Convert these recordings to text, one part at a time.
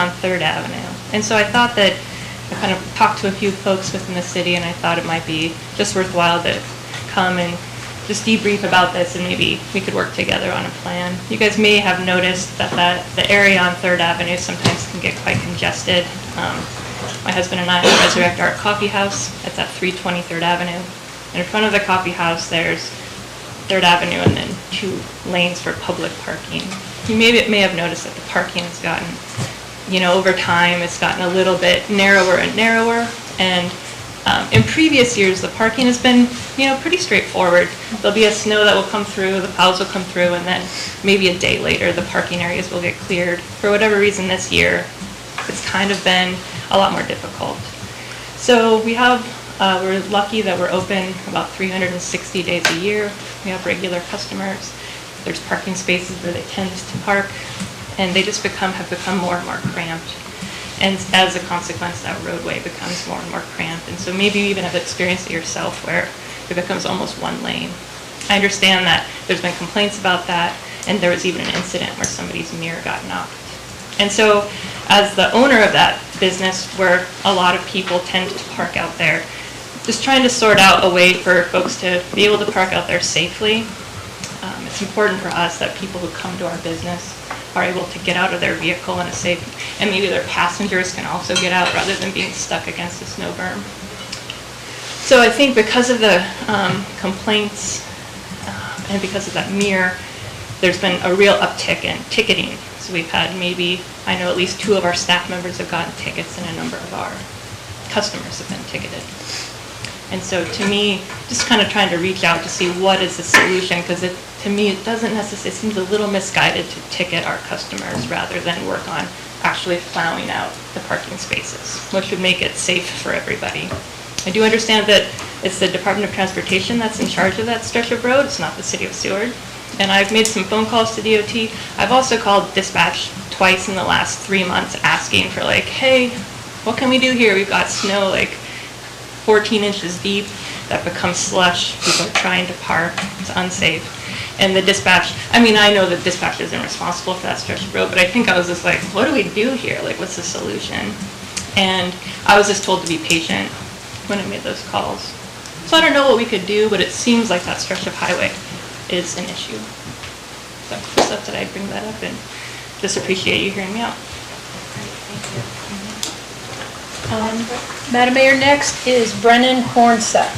on 3rd Avenue. And so I thought that I kind of talked to a few folks within the city, and I thought it might be just worthwhile to come and just debrief about this, and maybe we could work together on a plan. You guys may have noticed that the area on 3rd Avenue sometimes can get quite congested. My husband and I Resurrect Art Coffee House. It's at 320 3rd Avenue. And in front of the coffee house, there's 3rd Avenue and then 2 lanes for public parking. You may have noticed that the parking has gotten, over time, it's gotten a little bit narrower and narrower. And in previous years, the parking has been, pretty straightforward. There'll be a snow that will come through, the plows will come through, and then maybe a day later, the parking areas will get cleared. For whatever reason this year, it's kind of been a lot more difficult. So we're lucky that we're open about 360 days a year. We have regular customers. There's parking spaces where they tend to park, and they just have become more and more cramped. And as a consequence, that roadway becomes more and more cramped. And so maybe you even have experienced it yourself where it becomes almost one lane. I understand that there's been complaints about that, and there was even an incident where somebody's mirror got knocked. And so as the owner of that business, where a lot of people tend to park out there, just trying to sort out a way for folks to be able to park out there safely. It's important for us that people who come to our business are able to get out of their vehicle in a safe, and maybe their passengers can also get out rather than being stuck against a snow berm. So I think because of the complaints and because of that mirror, there's been a real uptick in ticketing. So we've had I know at least 2 of our staff members have gotten tickets, and a number of our customers have been ticketed. And so to me, just kind of trying to reach out to see what is the solution, because to me it doesn't necessarily, it seems a little misguided to ticket our customers rather than work on actually plowing out the parking spaces, which would make it safe for everybody. I do understand that it's the Department of Transportation that's in charge of that stretch of road. It's not the City of Seward. And I've made some phone calls to DOT. I've also called dispatch twice in the last 3 months asking for hey, what can we do here? We've got snow 14 inches deep that becomes slush. People are trying to park. It's unsafe. And the dispatch, I know that dispatch isn't responsible for that stretch of road, but I think I was just what do we do here? What's the solution? And I was just told to be patient when I made those calls. So I don't know what we could do, but it seems like that stretch of highway is an issue. So just thought that I'd bring that up and just appreciate you hearing me out. Madam Mayor, next is Brennan Hornseth.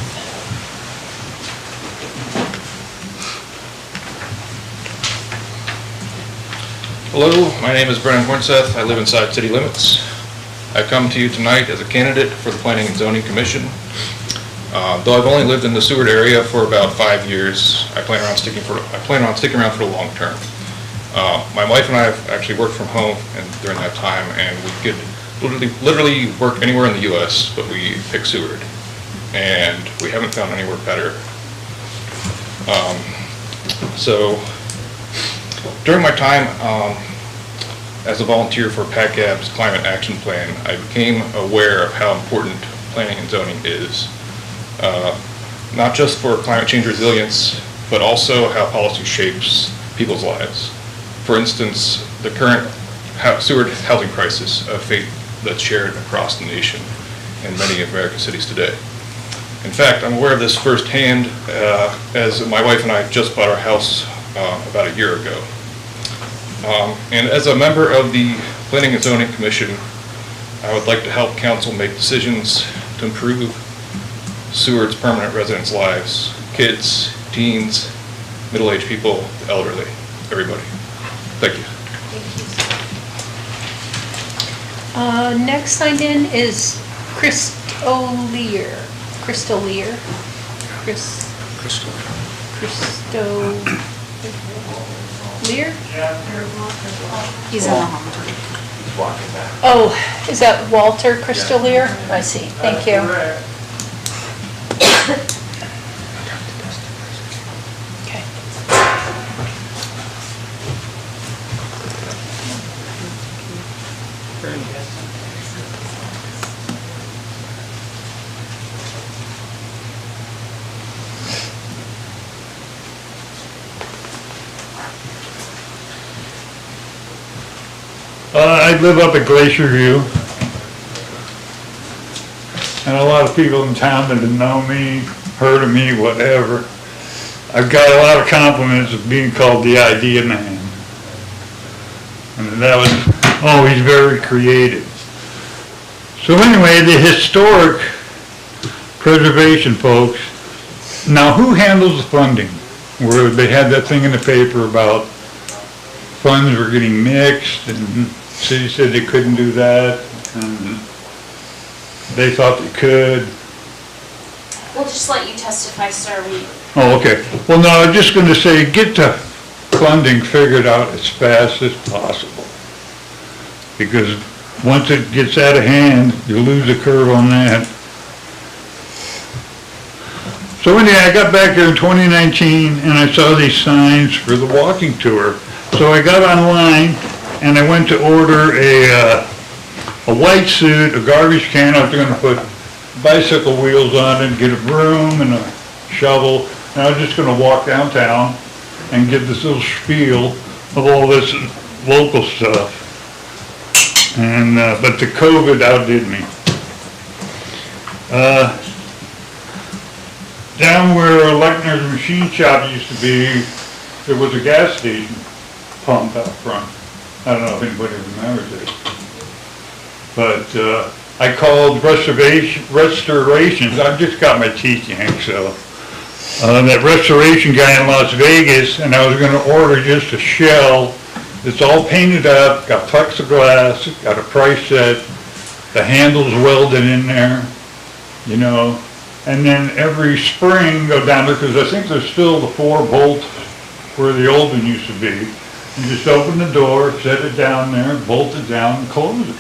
Hello, my name is Brennan Hornseth. I live inside city limits. I come to you tonight as a candidate for the Planning and Zoning Commission. Though I've only lived in the Seward area for about 5 years, I plan on sticking around for the long term. My wife and I have actually worked from home during that time, and we could literally work anywhere in the U.S., but we picked Seward, and we haven't found anywhere better. So during my time as a volunteer for PACAB's Climate Action Plan, I became aware of how important planning and zoning is, not just for climate change resilience, but also how policy shapes people's lives. For instance, the current Seward housing crisis, a fate that's shared across the nation and many American cities today. In fact, I'm aware of this firsthand as my wife and I just bought our house about a year ago. And as a member of the Planning and Zoning Commission, I would like to help council make decisions to improve Seward's permanent residents' lives, kids, teens, middle-aged people, the elderly, everybody. Thank you. Next signed in is Crystal Lear. He's in the home. Oh, is that Walter Crystal Lear? I see. Thank you. Okay. I I live up at Glacier View. And a lot of people in town that know me, heard of me, whatever. I've got a lot of compliments of being called the idea man. And that was always very creative. So anyway, the historic preservation folks, now who handles the funding? Where they had that thing in the paper about funds were getting mixed and the city said they couldn't do that. And they thought they could. We'll just let you testify, sir. Oh, okay. Well, no, I was just going to say, get the funding figured out as fast as possible. Because once it gets out of hand, you lose the curve on that. So anyway, I got back there in 2019 and I saw these signs for the walking tour. So I got online and I went to order a white suit, a garbage can. I was going to put bicycle wheels on it, get a broom and a shovel. And I was just going to walk downtown and give this little spiel of all this local stuff. And but the COVID outdid me. Down where Lechner's machine shop used to be, there was a gas station pump out front. I don't know if anybody remembers it. But I called restorations. I've just got my teeth yanked, so. That restoration guy in Las Vegas, and I was gonna order just a shell. It's all painted up, got plexiglass, got a price set, the handle's welded in there, you know. And then every spring go down there, because I think there's still the 4 bolts where the old one used to be. You just open the door, set it down there, bolt it down, and close it.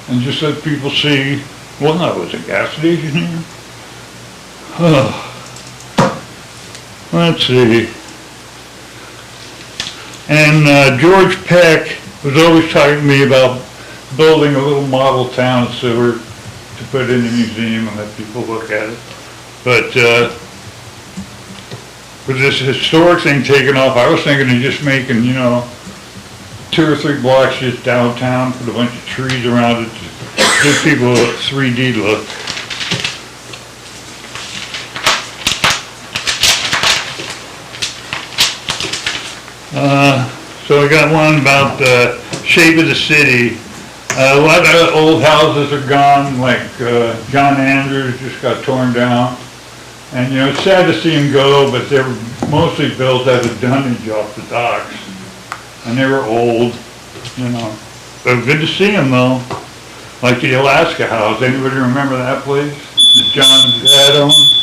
And just let people see, well, no, it was a gas station here. Oh. Let's see. And George Peck was always talking to me about building a little model town in Seward to put in the museum and let people look at it. But with this historic thing taken off, I was thinking of just making, you know, 2 or 3 blocks just downtown, put a bunch of trees around it, to give people a 3D look. So I got one about the shape of the city. A lot of old houses are gone, like John Andrews just got torn down. And you know, it's sad to see them go, but they were mostly built out of dunnage off the docks. And they were old, you know. But good to see them though. Like the Alaska House, anybody remember that place? That John's dad owned?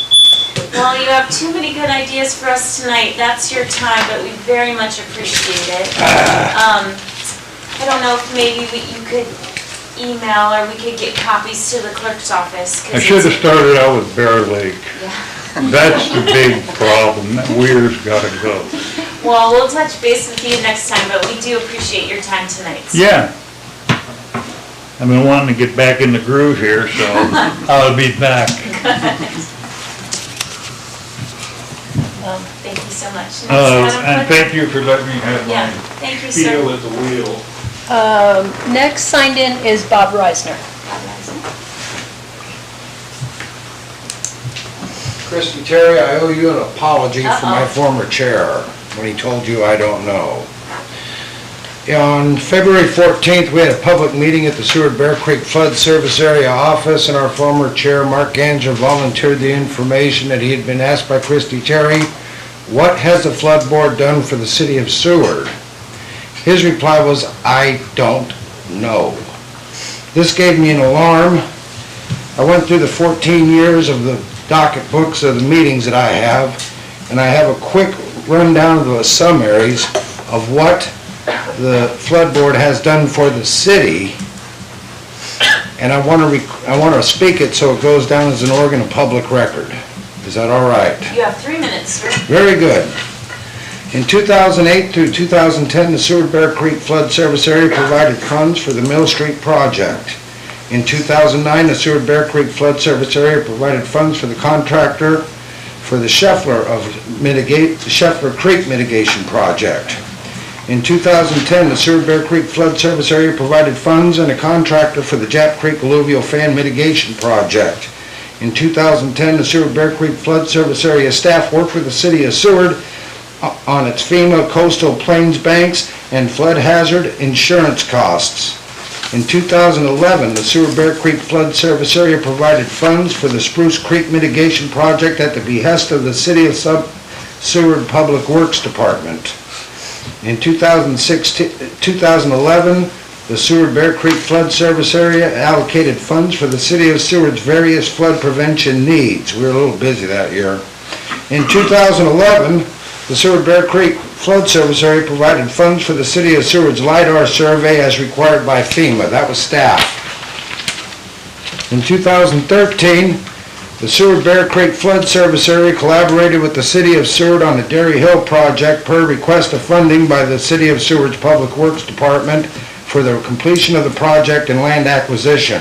Well, you have too many good ideas for us tonight. That's your time, but we very much appreciate it. I don't know if maybe you could email or we could get copies to the clerk's office. I should have started out with Bear Lake. Yeah. That's the big problem. That weir's gotta go. Well, we'll touch base with you next time, but we do appreciate your time tonight. So. Yeah. I've been wanting to get back in the groove here, so I'll be back. Well, thank you so much. And thank you for letting me have Yeah, my thank you, feel sir. at the wheel. Next signed in is Bob Reisner. Christy Terry, I owe you an apology for my Uh-oh. former chair when he told you I don't know. On February 14th, we had a public meeting at the Seward Bear Creek Flood Service Area office, and our former chair, Mark Ganger, volunteered the information that he had been asked by Christy Terry, what has the flood board done for the city of Seward? His reply was, I don't know. This gave me an alarm. I went through the 14 years of the docket books of the meetings that I have, and I have a quick rundown of the summaries of what the flood board has done for the city, and I want to speak it so it goes down as an organ of public record. Is that all right? You have 3 minutes, sir. Very good. In 2008 through 2010, the Seward Bear Creek Flood Service Area provided funds for the Mill Street project. In 2009, the Seward Bear Creek Flood Service Area provided funds for the contractor for the Scheffler Creek Mitigation Project. In 2010, the Seward Bear Creek Flood Service Area provided funds and a contractor for the Jap Creek Alluvial Fan Mitigation Project. In 2010, the Seward Bear Creek Flood Service Area staff worked with the City of Seward on its FEMA coastal plains banks and flood hazard insurance costs. In 2011, the Seward Bear Creek Flood Service Area provided funds for the Spruce Creek Mitigation Project at the behest of the City of Seward Public Works Department. In 2011, the Seward Bear Creek Flood Service Area allocated funds for the City of Seward's various flood prevention needs. We were a little busy that year. In 2011, the Seward Bear Creek Flood Service Area provided funds for the City of Seward's LIDAR survey as required by FEMA. That was staff. In 2013, the Seward Bear Creek Flood Service Area collaborated with the City of Seward on the Dairy Hill project per request of funding by the City of Seward's Public Works Department for the completion of the project and land acquisition.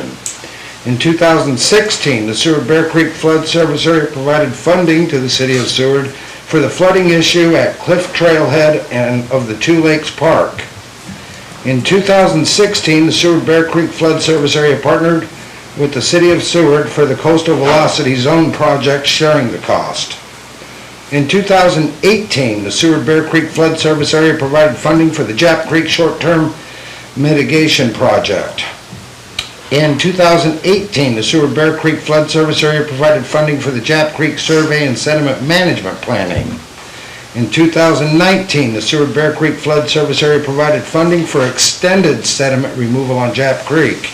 In 2016, the Seward Bear Creek Flood Service Area provided funding to the City of Seward for the flooding issue at Cliff Trailhead and of the Two Lakes Park. In 2016, the Seward Bear Creek Flood Service Area partnered with the City of Seward for the Coastal Velocity Zone project, sharing the cost. In 2018, the Seward Bear Creek Flood Service Area provided funding for the Jap Creek Short-Term Mitigation Project. In 2018, the Seward Bear Creek Flood Service Area provided funding for the Jap Creek Survey and Sediment Management Planning. In 2019, the Seward Bear Creek Flood Service Area provided funding for extended sediment removal on Jap Creek.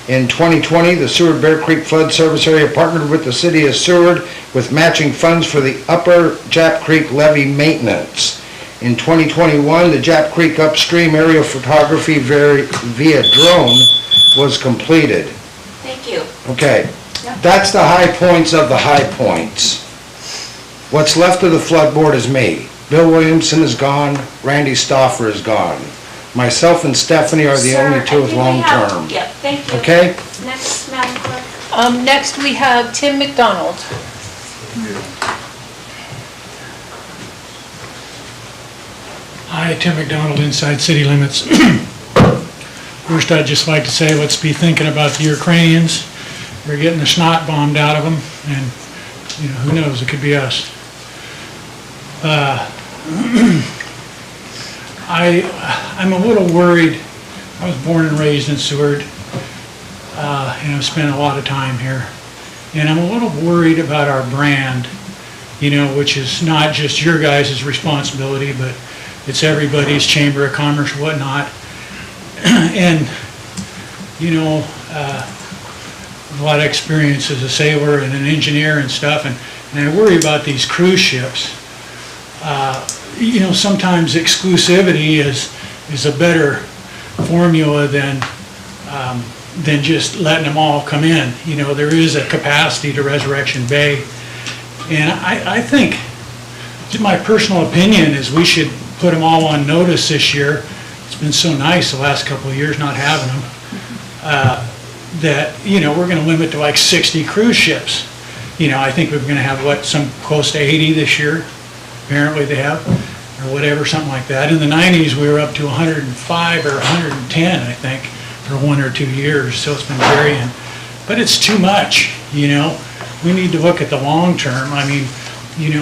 In 2020, the Seward Bear Creek Flood Service Area partnered with the City of Seward with matching funds for the Upper Jap Creek levee maintenance. In 2021, the Jap Creek upstream aerial photography via drone was completed. Thank you. Okay, that's the high points of the high points. What's left of the flood board is me. Bill Williamson is gone, Randy Stauffer is gone. Myself and Stephanie are the Sir, only two I with think we have- long-term. Yep, thank you. Okay? Next, Madam Clerk. Next, we have Tim McDonald. Hi, Tim McDonald, Inside City Limits. First, I'd just like to say, let's be thinking about the Ukrainians. We're getting the snot bombed out of them, and, who knows, it could be us. I'm a little worried. I was born and raised in Seward, and I've spent a lot of time here. And I'm a little worried about our brand, which is not just your guys' responsibility, but it's everybody's, Chamber of Commerce, whatnot. And, a lot of experience as a sailor and an engineer and stuff, and I worry about these cruise ships. Sometimes exclusivity is a better formula than just letting them all come in. There is a capacity to Resurrection Bay. And I think, my personal opinion is we should put them all on notice this year. It's been so nice the last couple of years not having them, that, we're gonna limit to like 60 cruise ships. I think we're gonna have, some close to 80 this year, apparently they have, or whatever, something like that. In the 90s, we were up to 105 or 110, I think, for 1 or 2 years, so it's been varying. But it's too much, We need to look at the long term. I mean,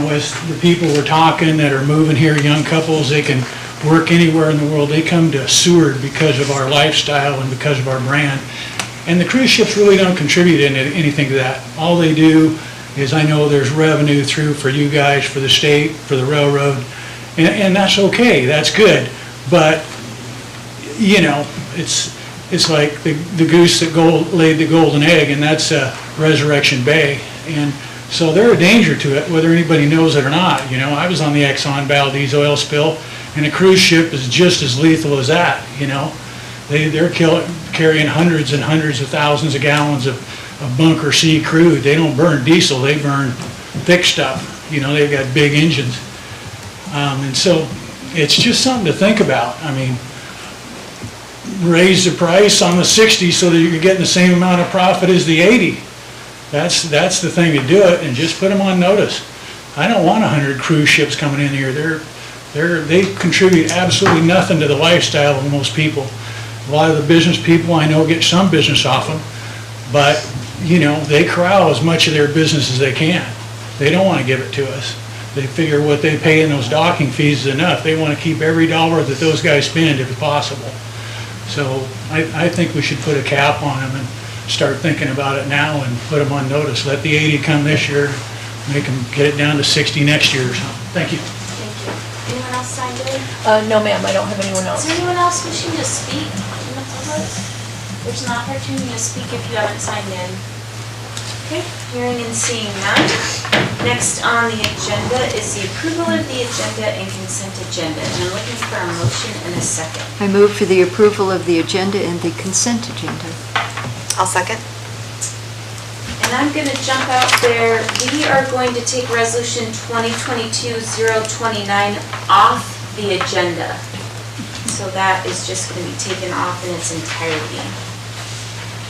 as the people we're talking that are moving here, young couples, they can work anywhere in the world. They come to Seward because of our lifestyle and because of our brand. And the cruise ships really don't contribute anything to that. All they do is, I know there's revenue through for you guys, for the state, for the railroad, and that's okay, that's good. But, it's like the goose that laid the golden egg, and that's Resurrection Bay. And so they're a danger to it, whether anybody knows it or not. I was on the Exxon Valdez oil spill, and a cruise ship is just as lethal as that. They're carrying hundreds and hundreds of thousands of gallons of bunker C crude. They don't burn diesel, they burn thick stuff. They've got big engines. And so it's just something to think about. I mean, raise the price on the 60 so that you're getting the same amount of profit as the 80. That's the thing to do it, and just put them on notice. I don't want 100 cruise ships coming in here. They contribute absolutely nothing to the lifestyle of most people. A lot of the business people I know get some business off them, but, you know, they corral as much of their business as they can. They don't want to give it to us. They figure what they pay in those docking fees is enough. They want to keep every dollar that those guys spend if possible. So I think we should put a cap on them and start thinking about it now and put them on notice. Let the 80 come this year, make them get it down to 60 next year or something. Thank you. Thank you. Anyone else signed in? No, ma'am, I don't have anyone Is else. there anyone else wishing to speak in the public? There's an opportunity to speak if you haven't signed in. Okay, hearing and seeing none. Next on the agenda is the approval of the agenda and consent agenda. And I'm looking for a motion and a second. I move for the approval of the agenda and the consent agenda. I'll second. And I'm going to jump out there. We are going to take resolution 2022-029 off the agenda. So that is just going to be taken off in its entirety.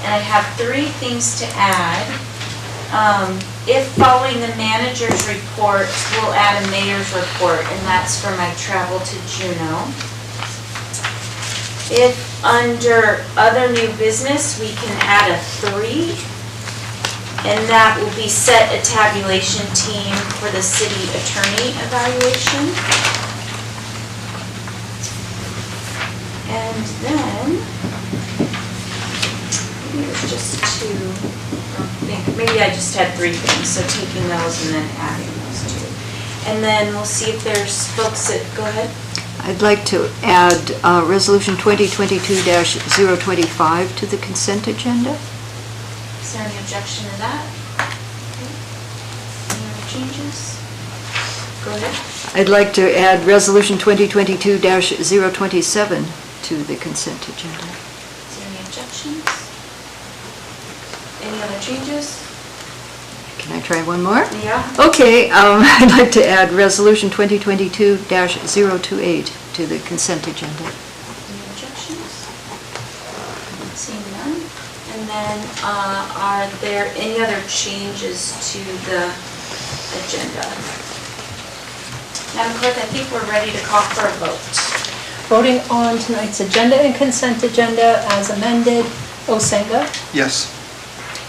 And I have 3 things to add. If following the manager's report, we'll add a mayor's report, and that's for my travel to Juneau. If under other new business, we can add a 3, and that will be set a tabulation team for the city attorney evaluation. And then, maybe it was just 2. Maybe I just had 3 things, so taking those and then adding those 2. And then we'll see if there's folks that, go ahead. I'd like to add Resolution 2022-025 to the consent agenda. Is there any objection to that? Okay. Any other changes? Go ahead. I'd like to add Resolution 2022-027 to the consent agenda. Is there any objections? Any other changes? Can I try one more? Yeah. Okay, I'd like to add Resolution 2022-028 to the consent agenda. Any objections? Seeing none. And then, are there any other changes to the agenda? Madam Clerk, I think we're ready to call for a vote. Voting on tonight's agenda and consent agenda as amended. Osenga, Yes.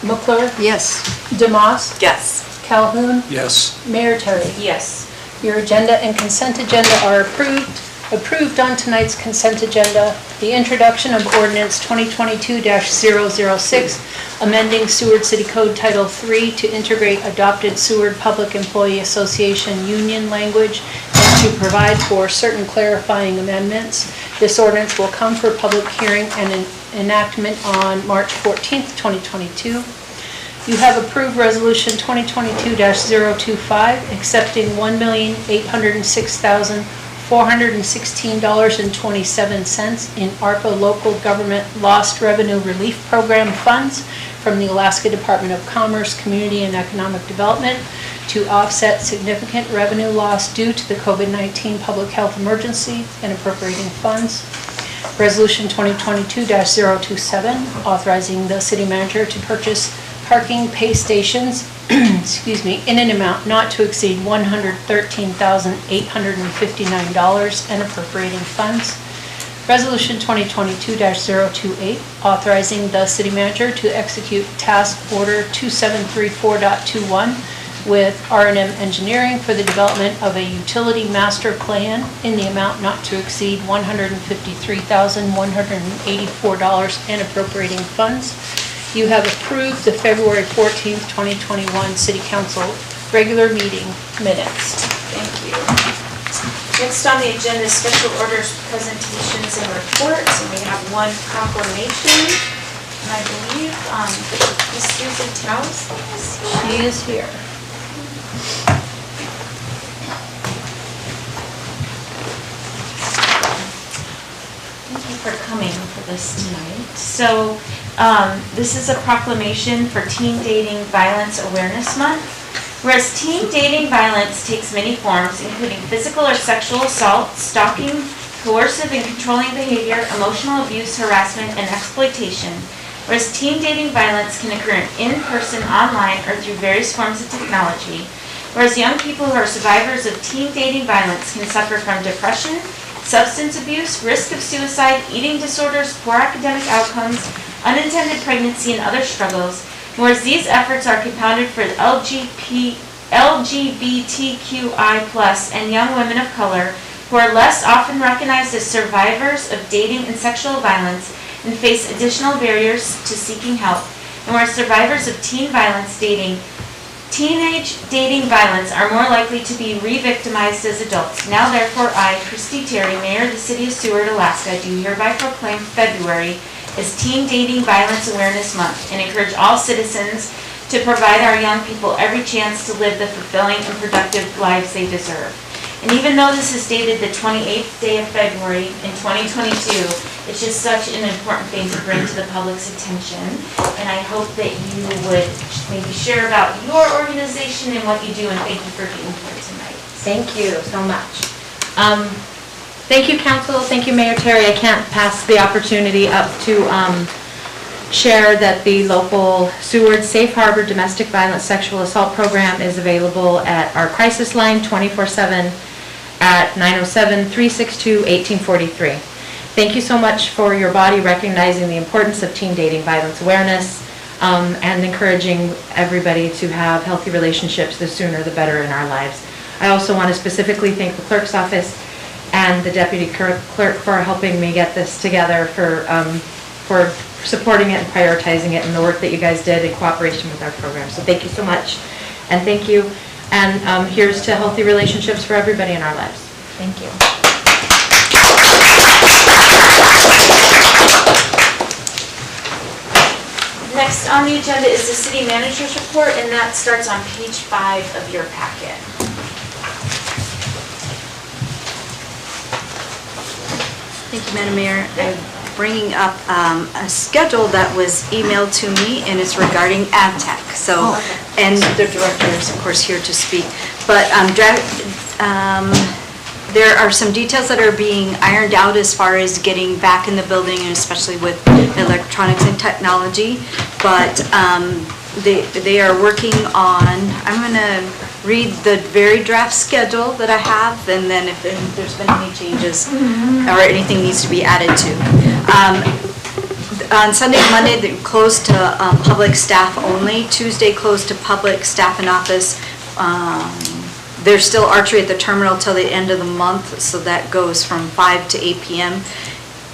McClure, Yes. Demas, Yes. Calhoun, Yes. Mayor Terry. Yes. Your agenda and consent agenda are approved. Approved on tonight's consent agenda, the introduction of ordinance 2022-006, amending Seward City Code Title III to integrate adopted Seward Public Employee Association union language and to provide for certain clarifying amendments. This ordinance will come for public hearing and enactment on March 14th, 2022. You have approved Resolution 2022-025, accepting $1,806,416.27 in ARPA Local Government Lost Revenue Relief Program funds from the Alaska Department of Commerce, Community and Economic Development to offset significant revenue loss due to the COVID-19 public health emergency and appropriating funds. Resolution 2022-027, authorizing the city manager to purchase parking pay stations, excuse me, in an amount not to exceed $113,859 and appropriating funds. Resolution 2022-028, authorizing the city manager to execute task order 2734.21 with R&M Engineering for the development of a utility master plan in the amount not to exceed $153,184 and appropriating funds. You have approved the February 14th, 2021 City Council regular meeting minutes. Thank you. Next on the agenda is special orders, presentations, and reports, and we have one proclamation. And I believe Ms. Susan Taus is here. She is here. Thank you for coming for this tonight. So, this is a proclamation for Teen Dating Violence Awareness Month. Whereas teen dating violence takes many forms, including physical or sexual assault, stalking, coercive and controlling behavior, emotional abuse, harassment, and exploitation. Whereas teen dating violence can occur in person, online, or through various forms of technology. Whereas young people who are survivors of teen dating violence can suffer from depression, substance abuse, risk of suicide, eating disorders, poor academic outcomes, unintended pregnancy, and other struggles. Whereas these efforts are compounded for LGBTQI+ and young women of color who are less often recognized as survivors of dating and sexual violence and face additional barriers to seeking help. And whereas survivors of teenage dating violence are more likely to be re-victimized as adults. Now therefore I, Christy Terry, Mayor of the City of Seward, Alaska, do hereby proclaim February as Teen Dating Violence Awareness Month and encourage all citizens to provide our young people every chance to live the fulfilling and productive lives they deserve. And even though this is dated the 28th day of February in 2022, it's just such an important thing to bring to the public's attention. And I hope that you would maybe share about your organization and what you do, and thank you for being here tonight. Thank you so much. Thank you, Council. Thank you, Mayor Terry. I can't pass the opportunity up to share that the local Seward Safe Harbor Domestic Violence Sexual Assault Program is available at our crisis line 24/7 at 907-362-1843. Thank you so much for your body recognizing the importance of teen dating violence awareness and encouraging everybody to have healthy relationships. The sooner the better in our lives. I also want to specifically thank the clerk's office and the deputy clerk for helping me get this together, for supporting it and prioritizing it, and the work that you guys did in cooperation with our program. So thank you so much, and thank you. And here's to healthy relationships for everybody in our lives. Thank you. Next on the agenda is the city manager's report, and that starts on page 5 of your packet. Thank you, Madam Mayor. I'm bringing up a schedule that was emailed to me, and it's regarding AvTech. So, and the director is, of course, here to speak. But there are some details that are being ironed out as far as getting back in the building, and especially with electronics and technology. But they are working on, I'm going to read the very draft schedule that I have, and then if there's been any changes or anything needs to be added to. On Sunday and Monday, they're closed to public staff only. Tuesday, closed to public staff and office. There's still archery at the terminal till the end of the month, so that goes from 5 to 8 p.m.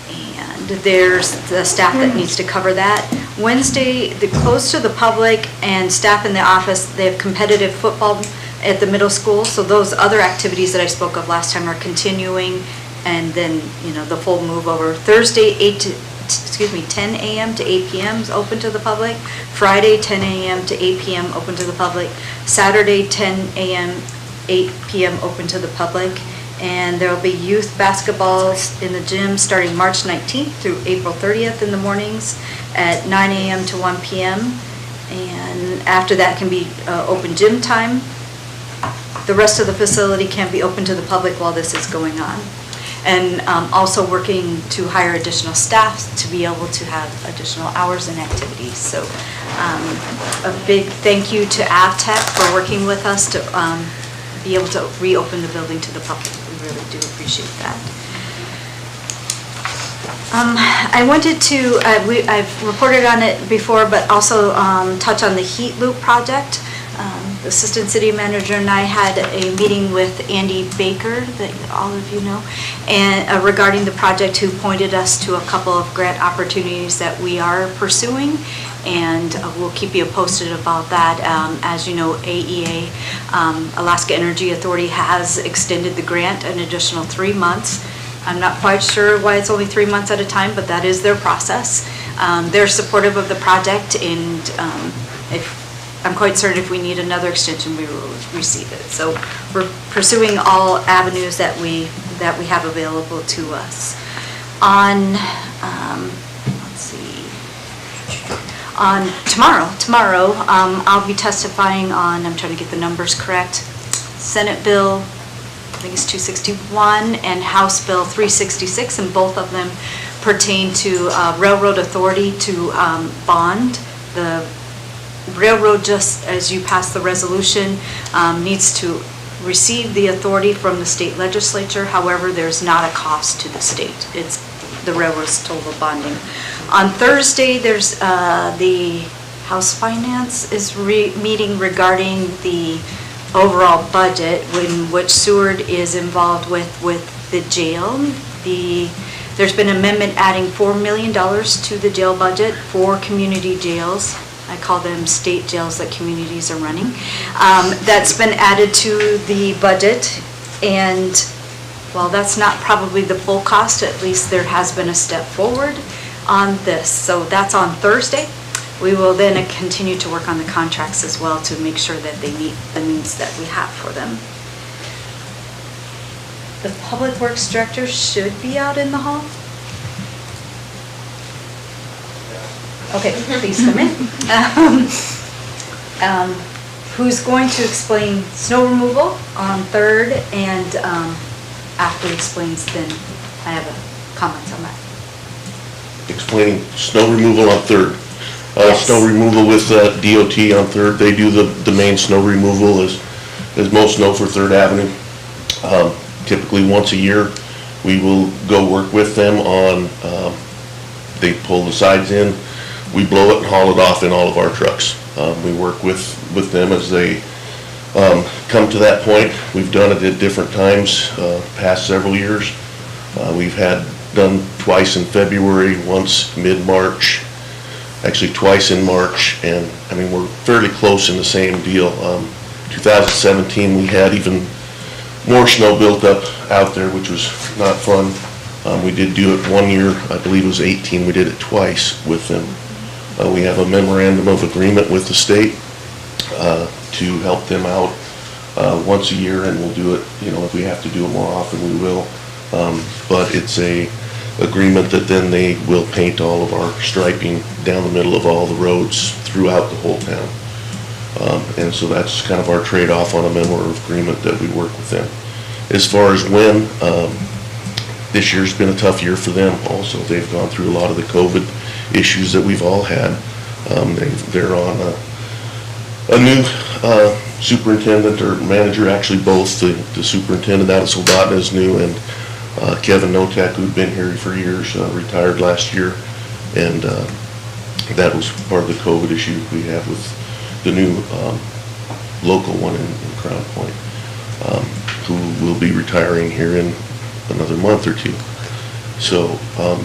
And there's the staff that needs to cover that. Wednesday, they're closed to the public and staff in the office. They have competitive football at the middle school, so those other activities that I spoke of last time are continuing, and then, you know, the full move over. Thursday, 10 a.m. to 8 p.m. is open to the public. Friday, 10 a.m. to 8 p.m. open to the public. Saturday, 10 a.m., 8 p.m. open to the public. And there will be youth basketballs in the gym starting March 19th through April 30th in the mornings at 9 a.m. to 1 p.m. And after that can be open gym time. The rest of the facility can be open to the public while this is going on. And also working to hire additional staff to be able to have additional hours and activities. So a big thank you to AvTech for working with us to be able to reopen the building to the public. We really do appreciate that. I wanted to, I've reported on it before, but also touch on the heat loop project. The Assistant City Manager and I had a meeting with Andy Baker, that all of you know, and regarding the project, who pointed us to a couple of grant opportunities that we are pursuing, and we'll keep you posted about that. As you know, AEA, Alaska Energy Authority, has extended the grant an additional 3 months. I'm not quite sure why it's only 3 months at a time, but that is their process. They're supportive of the project, and I'm quite certain if we need another extension, we will receive it. So we're pursuing all avenues that we have available to us. On, let's see, on tomorrow, I'll be testifying on, I'm trying to get the numbers correct, Senate Bill, I think it's 261, and House Bill 366, and both of them pertain to Railroad Authority to bond the railroad, just as you pass the resolution, needs to receive the authority from the state legislature. However, there's not a cost to the state. It's the railroad's total bonding. On Thursday, there's the House Finance is meeting regarding the overall budget, in which Seward is involved with the jail. There's been an amendment adding $4 million to the jail budget for community jails. I call them state jails that communities are running. That's been added to the budget, and while that's not probably the full cost, at least there has been a step forward on this. So that's on Thursday. We will then continue to work on the contracts as well to make sure that they meet the needs that we have for them. The Public Works Director should be out in the hall. Okay, please come in. Who's going to explain snow removal on 3rd, and after he explains, then I have a comment on that. Explaining snow removal on 3rd. Yes. Snow removal with DOT on 3rd. They do the main snow removal as most know for 3rd Avenue. Typically once a year, we will go work with them on, they pull the sides in, we blow it and haul it off in all of our trucks. We work with them as they come to that point. We've done it at different times, past several years. We've done twice in February, once mid-March, actually twice in March, and I mean, we're fairly close in the same deal. 2017, we had even more snow built up out there, which was not fun. We did do it one year, I believe it was 18, we did it twice with them. We have a memorandum of agreement with the state to help them out once a year, and we'll do it, if we have to do it more often, we will. But it's a agreement that then they will paint all of our striping down the middle of all the roads throughout the whole town. And so that's kind of our trade-off on a memorandum of agreement that we work with them. As far as when, this year's been a tough year for them also. They've gone through a lot of the COVID issues that we've all had. They're on a new superintendent or manager, actually both. The superintendent out of Soldotna is new, and Kevin Notek, who'd been here for years, retired last year, and that was part of the COVID issue we have with the new local one in Crown Point, who will be retiring here in another month or two. So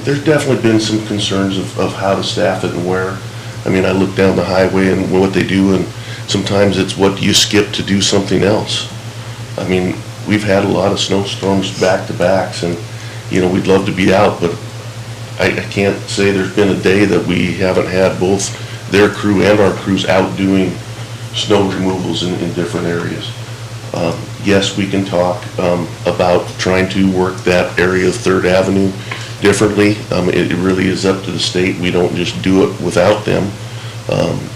there's definitely been some concerns of how to staff it and where. I mean, I look down the highway and what they do, and sometimes it's what do you skip to do something else. I mean, we've had a lot of snowstorms back-to-backs, and we'd love to be out, but I can't say there's been a day that we haven't had both their crew and our crews out doing snow removals in different areas. Yes, we can talk about trying to work that area of 3rd Avenue differently. It really is up to the state. We don't just do it without them.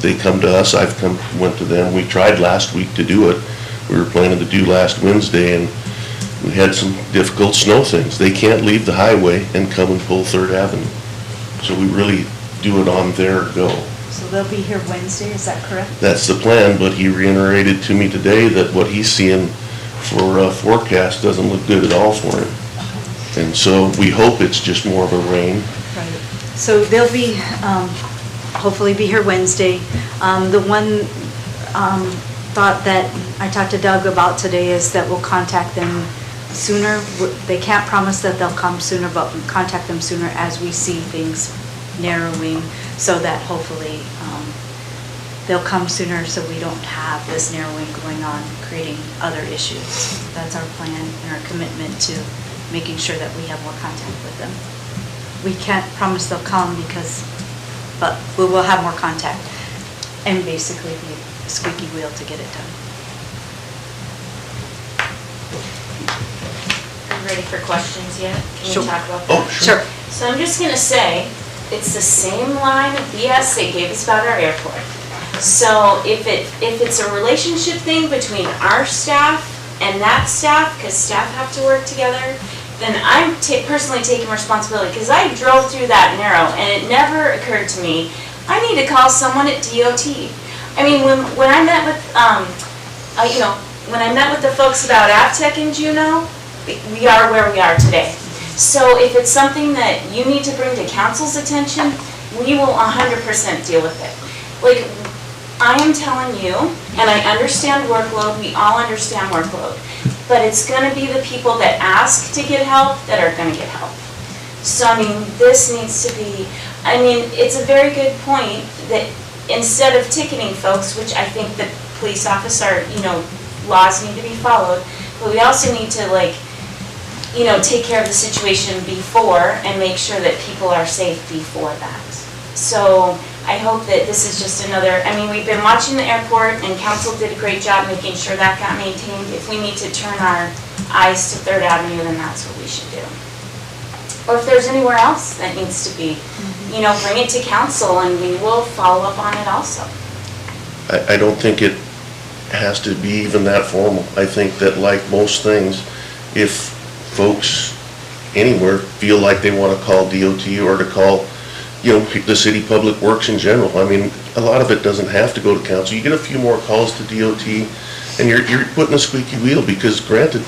They come to us, went to them. We tried last week to do it. We were planning to do last Wednesday, and we had some difficult snow things. They can't leave the highway and come and pull 3rd Avenue. So we really do it on their go. So they'll be here Wednesday, is that correct? That's the plan, but he reiterated to me today that what he's seeing for forecast doesn't look good at all for him. And so we hope it's just more of a rain. Right. So they'll be, hopefully be here Wednesday. The one thought that I talked to Doug about today is that we'll contact them sooner. They can't promise that they'll come sooner, but we'll contact them sooner as we see things narrowing, so that hopefully they'll come sooner so we don't have this narrowing going on, creating other issues. That's our plan and our commitment to making sure that we have more contact with them. We can't promise they'll come but we will have more contact and basically be a squeaky wheel to get it done. Are you ready for questions yet? Can Sure. we talk about Oh, that? sure. So I'm just gonna say, it's the same line of BS they gave us about our airport. So if it's a relationship thing between our staff and that staff, because staff have to work together, then I'm personally taking responsibility, because I drove through that narrow and it never occurred to me, I need to call someone at DOT. I mean, when I met with, when I met with the folks about AvTech in Juneau, we are where we are today. So if it's something that you need to bring to council's attention, we will 100% deal with it. Like, I am telling you, and I understand workload, we all understand workload, but it's gonna be the people that ask to get help that are gonna get help. So, I mean, this needs to be, I mean, it's a very good point that instead of ticketing folks, which I think the police officer, laws need to be followed, but we also need to take care of the situation before and make sure that people are safe before that. So I hope that this is just another, I mean, we've been watching the airport and council did a great job making sure that got maintained. If we need to turn our eyes to 3rd Avenue, then that's what we should do. Or if there's anywhere else that needs to be, bring it to council and we will follow up on it also. I don't think it has to be even that formal. I think that like most things, if folks anywhere feel like they want to call DOT or to call, the city public works in general, I mean, a lot of it doesn't have to go to council. You get a few more calls to DOT and you're putting a squeaky wheel because granted,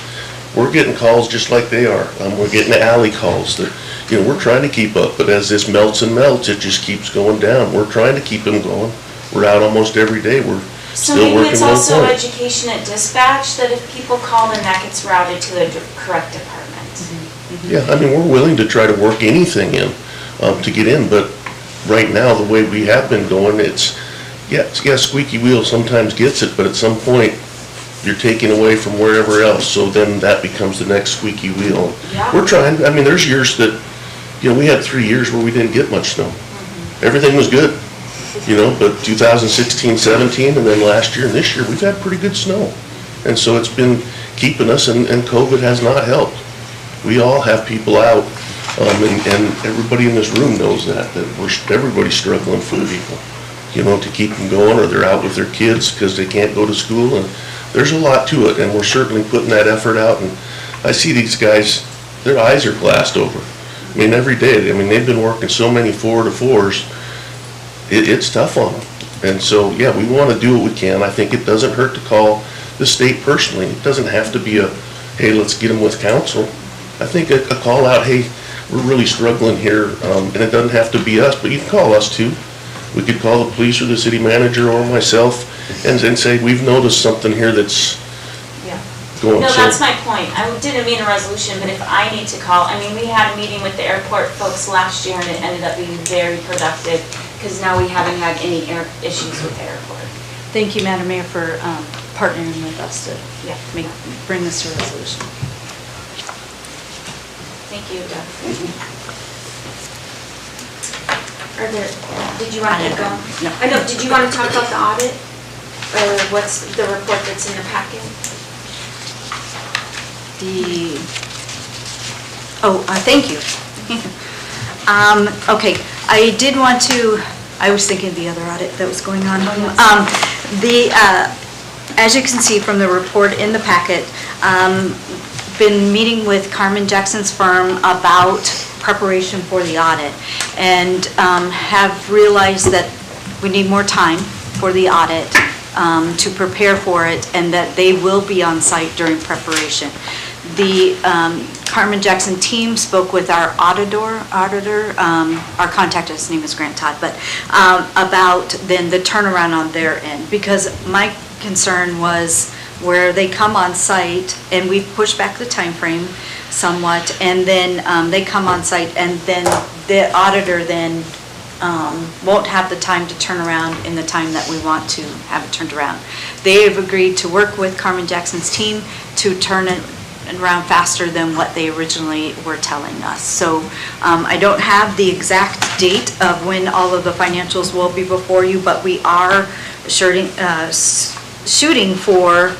we're getting calls just like they are. We're getting alley calls that, we're trying to keep up, but as this melts and melts, it just keeps going down. We're trying to keep them going. We're out almost every day. We're So still maybe working it's on also point. education at dispatch, that if people call, then that gets routed to the correct department. Yeah, I mean, we're willing to try to work anything in, to get in, but right now, the way we have been going, squeaky wheel sometimes gets it, but at some point, you're taking away from wherever else, so then that becomes the next squeaky wheel. Yeah. We're trying, I mean, there's years that, we had 3 years where we didn't get much snow. Everything was good, but 2016, 17, and then last year and this year, we've had pretty good snow. And so it's been keeping us, and COVID has not helped. We all have people out, and everybody in this room knows that everybody's struggling for people, to keep them going, or they're out with their kids because they can't go to school, and there's a lot to it, and we're certainly putting that effort out, and I see these guys, their eyes are glassed over. I mean, every day, they've been working so many 4-to-4s, it's tough on them. And so, we want to do what we can. I think it doesn't hurt to call the state personally. It doesn't have to be hey, let's get them with council. I think a call out, hey, we're really struggling here, and it doesn't have to be us, but you can call us too. We could call the police or the city manager or myself and say, we've noticed something here that's going. No, that's my point. I didn't mean a resolution, but if I need to call, we had a meeting with the airport folks last year and it ended up being very productive because now we haven't had any issues with the airport. Thank you, Madam Mayor, for partnering with us to bring this to a resolution. Thank you, Doug. Did you want to keep going? No. I know, did you want to talk about the audit? Or what's the report that's in the packet? Thank you. Okay, I did want to, I was thinking of the other audit that was going on. As you can see from the report in the packet, been meeting with Carmen Jackson's firm about preparation for the audit and have realized that we need more time for the audit to prepare for it and that they will be on site during preparation. The Carmen Jackson team spoke with our auditor, our contact, his name is Grant Todd, but about then the turnaround on their end, because my concern was where they come on site and we push back the time frame somewhat, and then they come on site and then the auditor then won't have the time to turn around in the time that we want to have it turned around. They have agreed to work with Carmen Jackson's team to turn it around faster than what they originally were telling us. So I don't have the exact date of when all of the financials will be before you, but we are shooting for,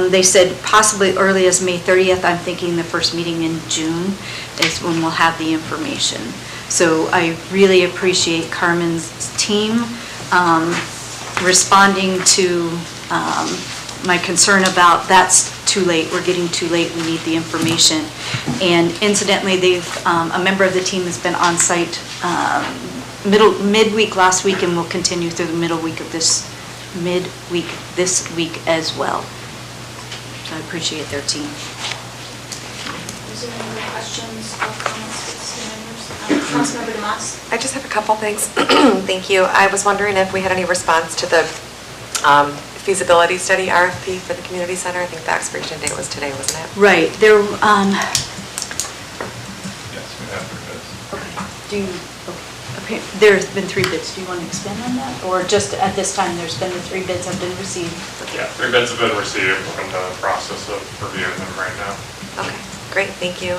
they said possibly early as May 30th. I'm thinking the first meeting in June is when we'll have the information. So I really appreciate Carmen's team responding to my concern about that's too late, we're getting too late, we need the information. And incidentally, a member of the team has been on site midweek last week and will continue through the middle week of this midweek this week as well. So I appreciate their team. Is there any other questions or comments for the city members? Councilmember DeMoss? I just have a couple things. Thank you. I was wondering if we had any response to the feasibility study RFP for the community center. I think the expiration date was today, wasn't it? Right, there, Yes, we have for this. do you, okay, there's been 3 bids. Do you want to expand on that? Or just at this time, there's been the 3 bids have been received? Yeah, 3 bids have been received. We're in the process of reviewing them right now. Okay, great, thank you.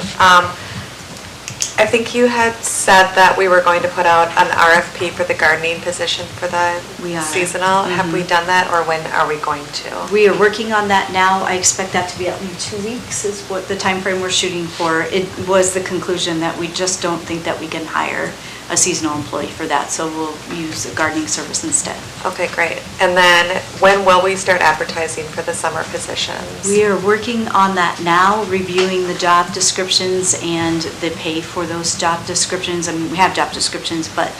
I think you had said that we were going to put out an RFP for the gardening position for the We are. seasonal. Have we done that, or when are we going to? We are working on that now. I expect that to be out in 2 weeks is what the time frame we're shooting for. It was the conclusion that we just don't think that we can hire a seasonal employee for that, so we'll use a gardening service instead. Okay, great. And then when will we start advertising for the summer positions? We are working on that now, reviewing the job descriptions and the pay for those job descriptions. I mean, we have job descriptions, but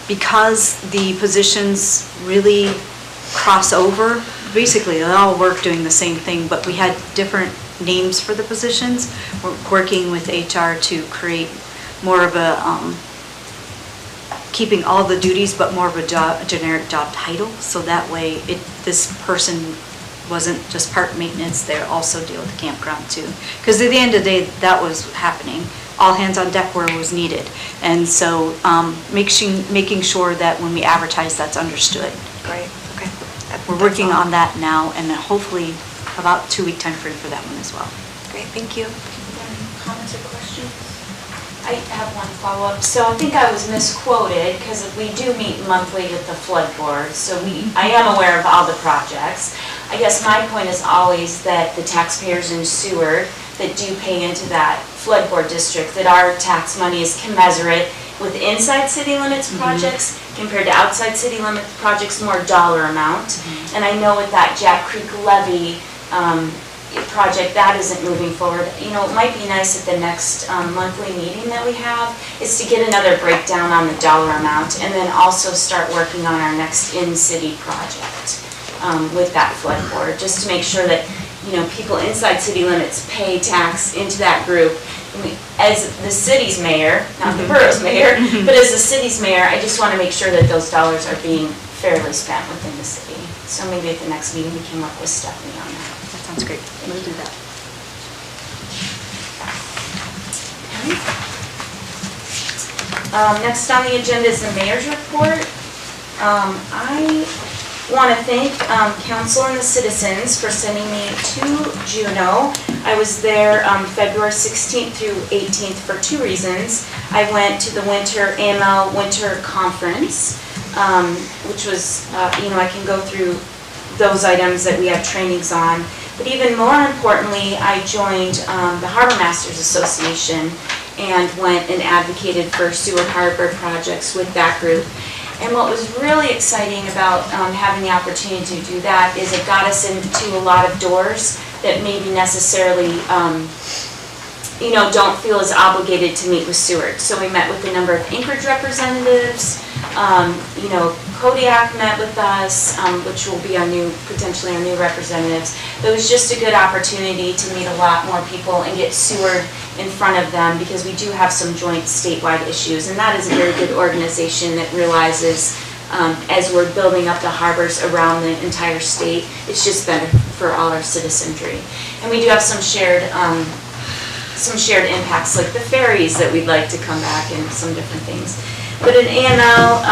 because the positions really cross over, basically they all work doing the same thing, but we had different names for the positions. We're working with HR to create more of a, keeping all the duties, but more of a generic job title, so that way this person wasn't just park maintenance, they also deal with the campground too. Because at the end of the day, that was happening. All hands on deck where it was needed. And so making sure that when we advertise, that's understood. Great, okay. We're working on that now, and hopefully about 2-week time frame for that one as well. Great, thank you. Any comments or questions? I have one follow-up. So I think I was misquoted because we do meet monthly with the flood board. So I am aware of all the projects. I guess my point is always that the taxpayers in Seward that do pay into that flood board district, that our tax money is commensurate with inside city limits projects compared to outside city limits projects, more dollar amount. And I know with that Jack Creek levy project, that isn't moving forward. You know, it might be nice at the next monthly meeting that we have is to get another breakdown on the dollar amount and then also start working on our next in-city project with that flood board, just to make sure that, you know, people inside city limits pay tax into that group. As the city's mayor, not the borough's mayor, but as the city's mayor, I just want to make sure that those dollars are being fairly spent within the city. So maybe at the next meeting we can work with Stephanie on that. Sounds great. We'll do that. Next on the agenda is the mayor's report. I want to thank Counsel and the citizens for sending me to Juneau. I was there February 16th through 18th for 2 reasons. I went to the AML Winter Conference, which was, you know, I can go through those items that we have trainings on. But even more importantly, I joined the Harbor Masters Association and went and advocated for Seward Harbor projects with that group. And what was really exciting about having the opportunity to do that is it got us into a lot of doors that maybe necessarily, you know, don't feel as obligated to meet with Seward. So we met with a number of Anchorage representatives. You know, Kodiak met with us, which will be potentially our new representatives. It was just a good opportunity to meet a lot more people and get Seward in front of them, because we do have some joint statewide issues, and that is a very good organization that realizes as we're building up the harbors around the entire state, it's just better for all our citizenry. And we do have some shared impacts, like the ferries that we'd like to come back and some different things. But in AML,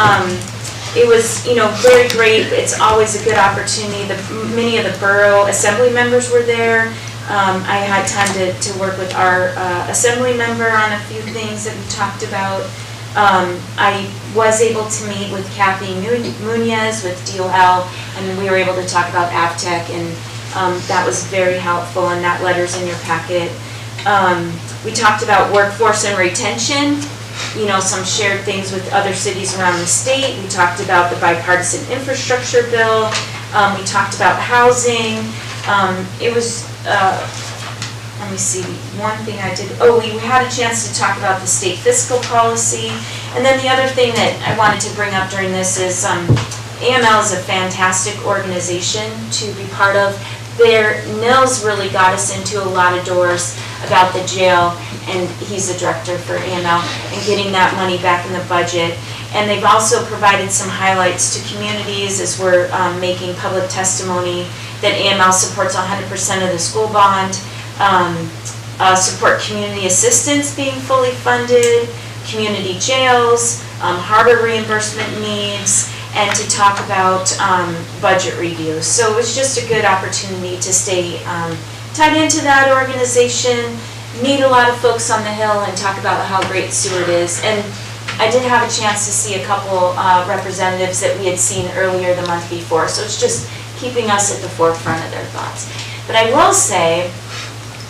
it was, you know, very great. It's always a good opportunity. Many of the borough assembly members were there. I had time to work with our assembly member on a few things that we talked about. I was able to meet with Kathy Munoz with DOL, and we were able to talk about AvTech, and that was very helpful, and that letter's in your packet. We talked about workforce and retention, you know, some shared things with other cities around the state. We talked about the bipartisan infrastructure bill. We talked about housing. It was, let me see, one thing I did, we had a chance to talk about the state fiscal policy. And then the other thing that I wanted to bring up during this is AML is a fantastic organization to be part of. Nils really got us into a lot of doors about the jail, and he's the director for AML, and getting that money back in the budget. And they've also provided some highlights to communities as we're making public testimony that AML supports 100% of the school bond, support community assistance being fully funded, community jails, harbor reimbursement needs, and to talk about budget reviews. So it was just a good opportunity to stay tied into that organization, meet a lot of folks on the Hill, and talk about how great Seward is. And I did have a chance to see a couple representatives that we had seen earlier the month before, so it's just keeping us at the forefront of their thoughts. But I will say,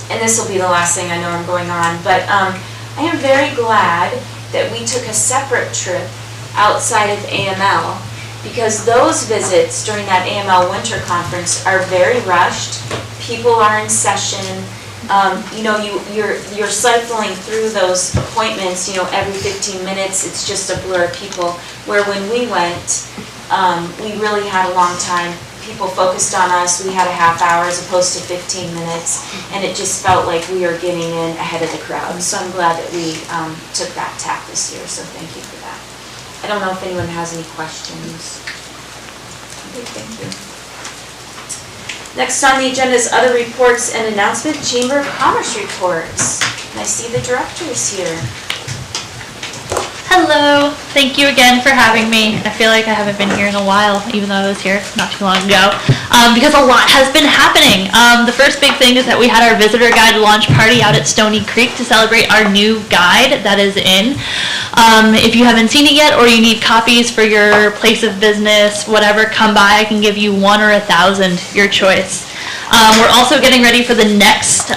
and this will be the last thing, I know I'm going on, but I am very glad that we took a separate trip outside of AML, because those visits during that AML winter conference are very rushed. People are in session. You're cycling through those appointments, every 15 minutes. It's just a blur of people. Where when we went, we really had a long time. People focused on us. We had a half hour as opposed to 15 minutes, and it just felt like we were getting in ahead of the crowd. So I'm glad that we took that tack this year, so thank you for that. I don't know if anyone has any questions. Okay, thank you. Next on the agenda is other reports and announcement, Chamber of Commerce reports. And I see the director is here. Hello, thank you again for having me. I feel like I haven't been here in a while, even though I was here not too long ago, because a lot has been happening. The first big thing is that we had our visitor guide launch party out at Stony Creek to celebrate our new guide that is in. If you haven't seen it yet, or you need copies for your place of business, whatever, come by. I can give you 1 or 1,000, your choice. We're also getting ready for the next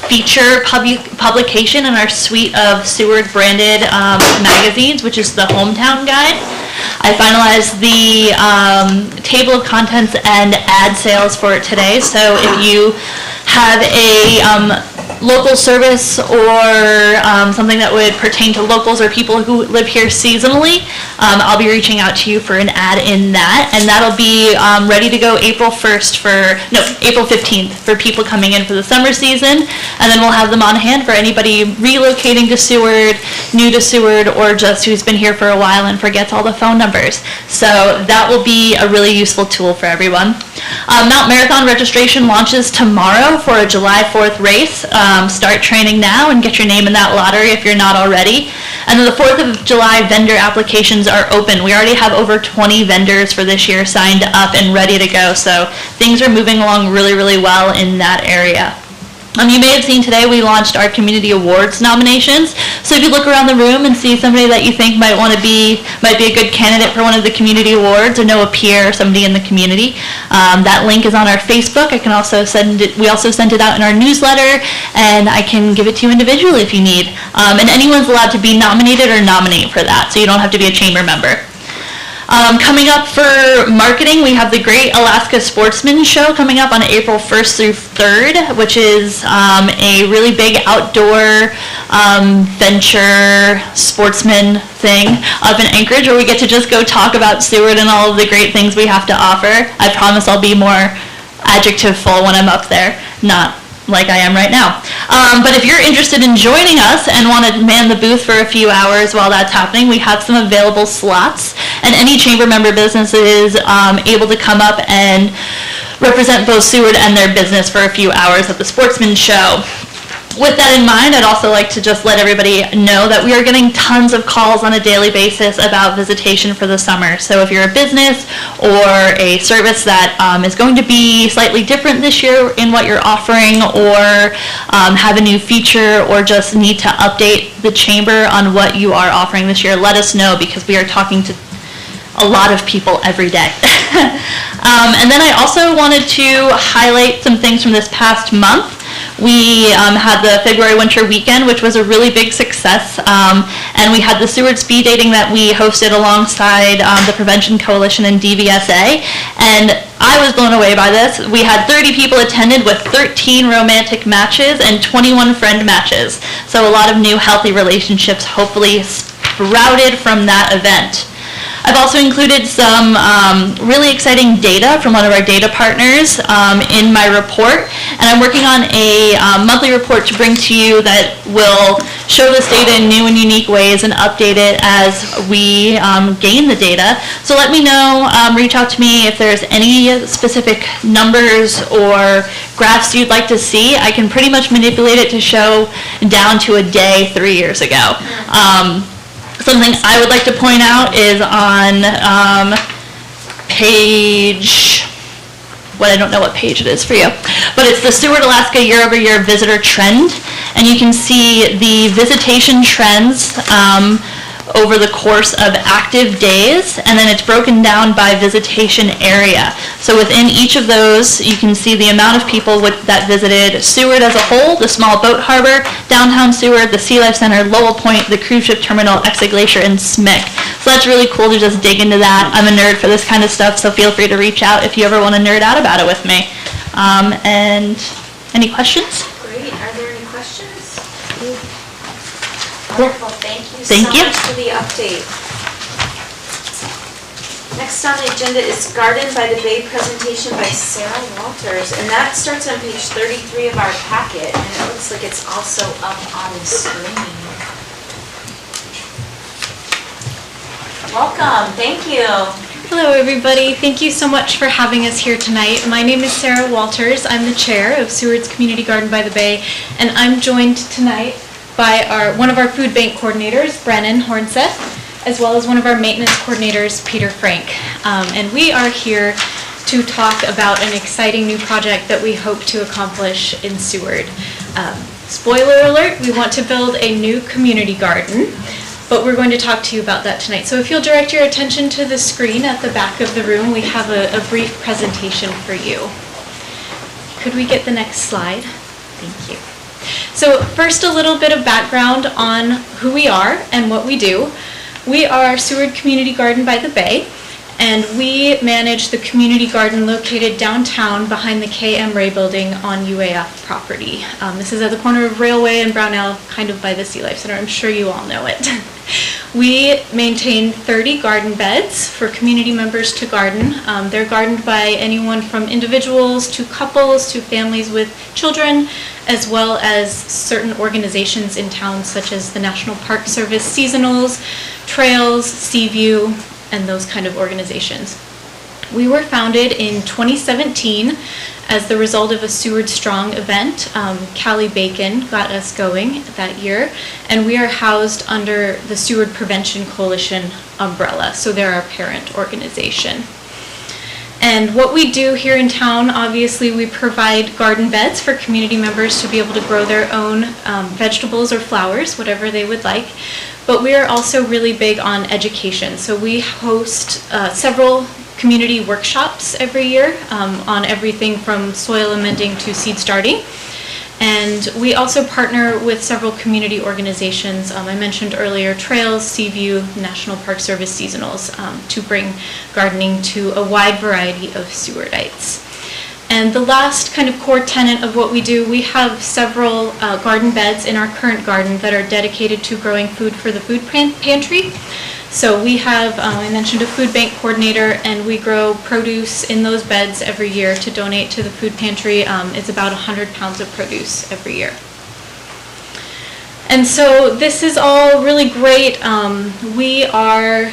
feature publication in our suite of Seward branded magazines, which is the Hometown Guide. I finalized the table of contents and ad sales for it today, so if you have a local service or something that would pertain to locals or people who live here seasonally, I'll be reaching out to you for an ad in that, and that'll be ready to go April 15th for people coming in for the summer season, and then we'll have them on hand for anybody relocating to Seward, new to Seward, or just who's been here for a while and forgets all the phone numbers. So that will be a really useful tool for everyone. Mount Marathon registration launches tomorrow for a July 4th race. Start training now and get your name in that lottery if you're not already. And then the 4th of July vendor applications are open. We already have over 20 vendors for this year signed up and ready to go, so things are moving along really, really well in that area. You may have seen today we launched our community awards nominations. So if you look around the room and see somebody that you think might be a good candidate for one of the community awards, or know a peer or somebody in the community, that link is on our Facebook. I can also we also send it out in our newsletter, and I can give it to you individually if you need. And anyone's allowed to be nominated or nominate for that, so you don't have to be a chamber member. Coming up for marketing, we have the Great Alaska Sportsman Show coming up on April 1st through 3rd, which is a really big outdoor venture sportsman thing up in Anchorage, where we get to just go talk about Seward and all of the great things we have to offer. I promise I'll be more adjective-full when I'm up there, not like I am right now. But if you're interested in joining us and want to man the booth for a few hours while that's happening, we have some available slots, and any chamber member business is able to come up and represent both Seward and their business for a few hours at the Sportsman Show. With that in mind, I'd also like to just let everybody know that we are getting tons of calls on a daily basis about visitation for the summer. So if you're a business or a service that is going to be slightly different this year in what you're offering, or have a new feature, or just need to update the chamber on what you are offering this year, let us know, because we are talking to a lot of people every day. And then I also wanted to highlight some things from this past month. We had the February Winter Weekend, which was a really big success, and we had the Seward Speed Dating that we hosted alongside the Prevention Coalition and DVSA, and I was blown away by this. We had 30 people attended with 13 romantic matches and 21 friend matches, so a lot of new healthy relationships hopefully sprouted from that event. I've also included some really exciting data from one of our data partners in my report, and I'm working on a monthly report to bring to you that will show this data in new and unique ways and update it as we gain the data. So let me know, reach out to me if there's any specific numbers or graphs you'd like to see. I can pretty much manipulate it to show down to a day 3 years ago. Something I would like to point out is on page, well, I don't know what page it is for you, but it's the Seward, Alaska year-over-year visitor trend, and you can see the visitation trends over the course of active days, and then it's broken down by visitation area. So within each of those, you can see the amount of people that visited Seward as a whole, the small boat harbor, downtown Seward, the Sea Life Center, Lowell Point, the cruise ship terminal, Exit Glacier, and SMIC. So that's really cool to just dig into that. I'm a nerd for this kind of stuff, so feel free to reach out if you ever want to nerd out about it with me. And any questions? Great, are there any questions? Wonderful, thank you so Thank you. much for the update. Next on the agenda is Garden by the Bay presentation by Sarah Walters, and that starts on page 33 of our packet, and it looks like it's also up on the screen. Welcome, thank you. Hello everybody, thank you so much for having us here tonight. My name is Sarah Walters, I'm the chair of Seward's Community Garden by the Bay, and I'm joined tonight by one of our food bank coordinators, Brennan Hornseth, as well as one of our maintenance coordinators, Peter Frank. And we are here to talk about an exciting new project that we hope to accomplish in Seward. Spoiler alert, we want to build a new community garden, but we're going to talk to you about that tonight. So if you'll direct your attention to the screen at the back of the room, we have a brief presentation for you. Could we get the next slide? Thank you. So first, a little bit of background on who we are and what we do. We are Seward Community Garden by the Bay, and we manage the community garden located downtown behind the KM Ray building on UAF property. This is at the corner of Railway and Brownell, kind of by the Sea Life Center. I'm sure you all know it. We maintain 30 garden beds for community members to garden. They're gardened by anyone from individuals to couples to families with children, as well as certain organizations in town such as the National Park Service Seasonals, Trails, Seaview, and those kind of organizations. We were founded in 2017 as the result of a Seward Strong event. Callie Bacon got us going that year, and we are housed under the Seward Prevention Coalition umbrella, so they're our parent organization. And what we do here in town, obviously we provide garden beds for community members to be able to grow their own vegetables or flowers, whatever they would like. But we are also really big on education. So we host several community workshops every year on everything from soil amending to seed starting. And we also partner with several community organizations. I mentioned earlier Trails, Seaview, National Park Service Seasonals to bring gardening to a wide variety of Sewardites. And the last kind of core tenet of what we do, we have several garden beds in our current garden that are dedicated to growing food for the food pantry. So we have, I mentioned a food bank coordinator, and we grow produce in those beds every year to donate to the food pantry. It's about 100 pounds of produce every year. And so this is all really great. We are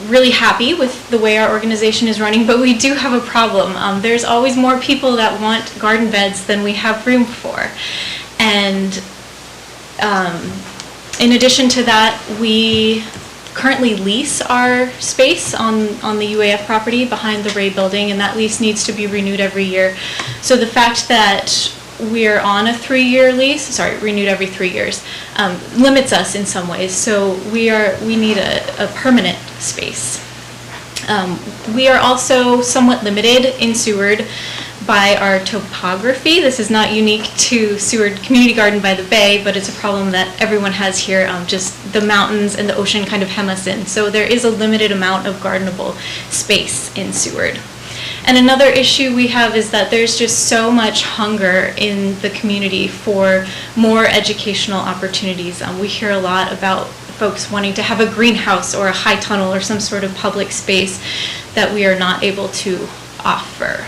really happy with the way our organization is running, but we do have a problem. There's always more people that want garden beds than we have room for. And in addition to that, we currently lease our space on the UAF property behind the Ray building, and that lease needs to be renewed every year. So the fact that we're on a 3-year lease, renewed every 3 years, limits us in some ways. So we need a permanent space. We are also somewhat limited in Seward by our topography. This is not unique to Seward Community Garden by the Bay, but it's a problem that everyone has here. Just the mountains and the ocean kind of hem us in. So there is a limited amount of gardenable space in Seward. And another issue we have is that there's just so much hunger in the community for more educational opportunities. We hear a lot about folks wanting to have a greenhouse or a high tunnel or some sort of public space that we are not able to offer.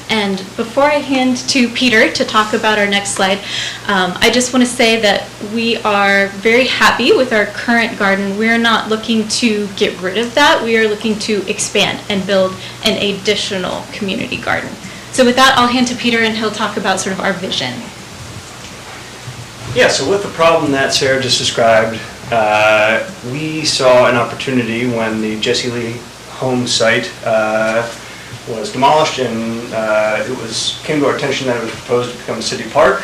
And before I hand to Peter to talk about our next slide, I just want to say that we are very happy with our current garden. We're not looking to get rid of that. We are looking to expand and build an additional community garden. So with that, I'll hand to Peter and he'll talk about sort of our vision. Yeah, so with the problem that Sarah just described, we saw an opportunity when the Jesse Lee home site was demolished, and came to our attention that it was proposed to become a city park.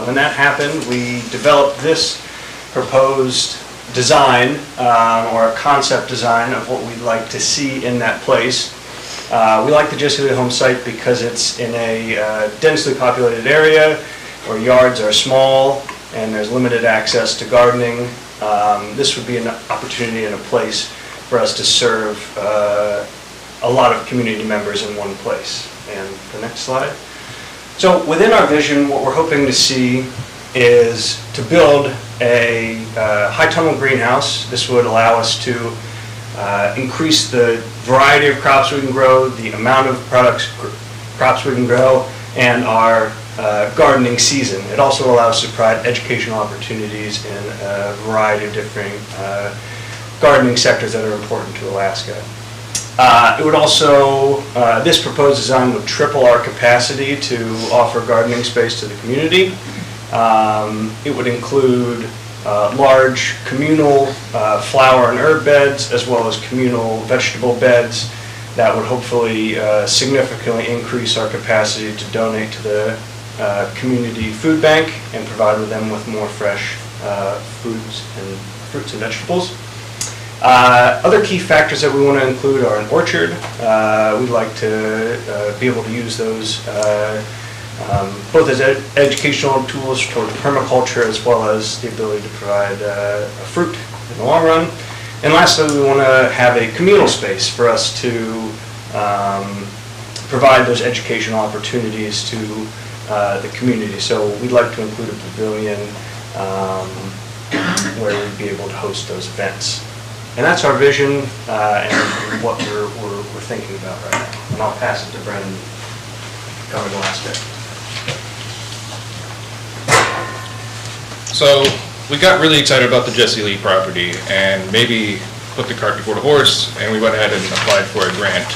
When that happened, we developed this proposed design, or a concept design of what we'd like to see in that place. We like the Jesse Lee home site because it's in a densely populated area where yards are small and there's limited access to gardening. This would be an opportunity and a place for us to serve a lot of community members in one place. And the next slide. So within our vision, what we're hoping to see is to build a high tunnel greenhouse. This would allow us to increase the variety of crops we can grow, the amount of crops we can grow, and our gardening season. It also allows us to provide educational opportunities in a variety of different gardening sectors that are important to Alaska. It would also, this proposed design would triple our capacity to offer gardening space to the community. It would include large communal flower and herb beds, as well as communal vegetable beds that would hopefully significantly increase our capacity to donate to the community food bank and provide them with more fresh fruits and vegetables. Other key factors that we want to include are an orchard. We'd like to be able to use those both as educational tools toward permaculture, as well as the ability to provide fruit in the long run. And lastly, we want to have a communal space for us to provide those educational opportunities to the community. So we'd like to include a pavilion where we'd be able to host those events. And that's our vision and what we're thinking about right now. And I'll pass it to Brendan to cover the last bit. So we got really excited about the Jesse Lee property and maybe put the cart before the horse, and we went ahead and applied for a grant,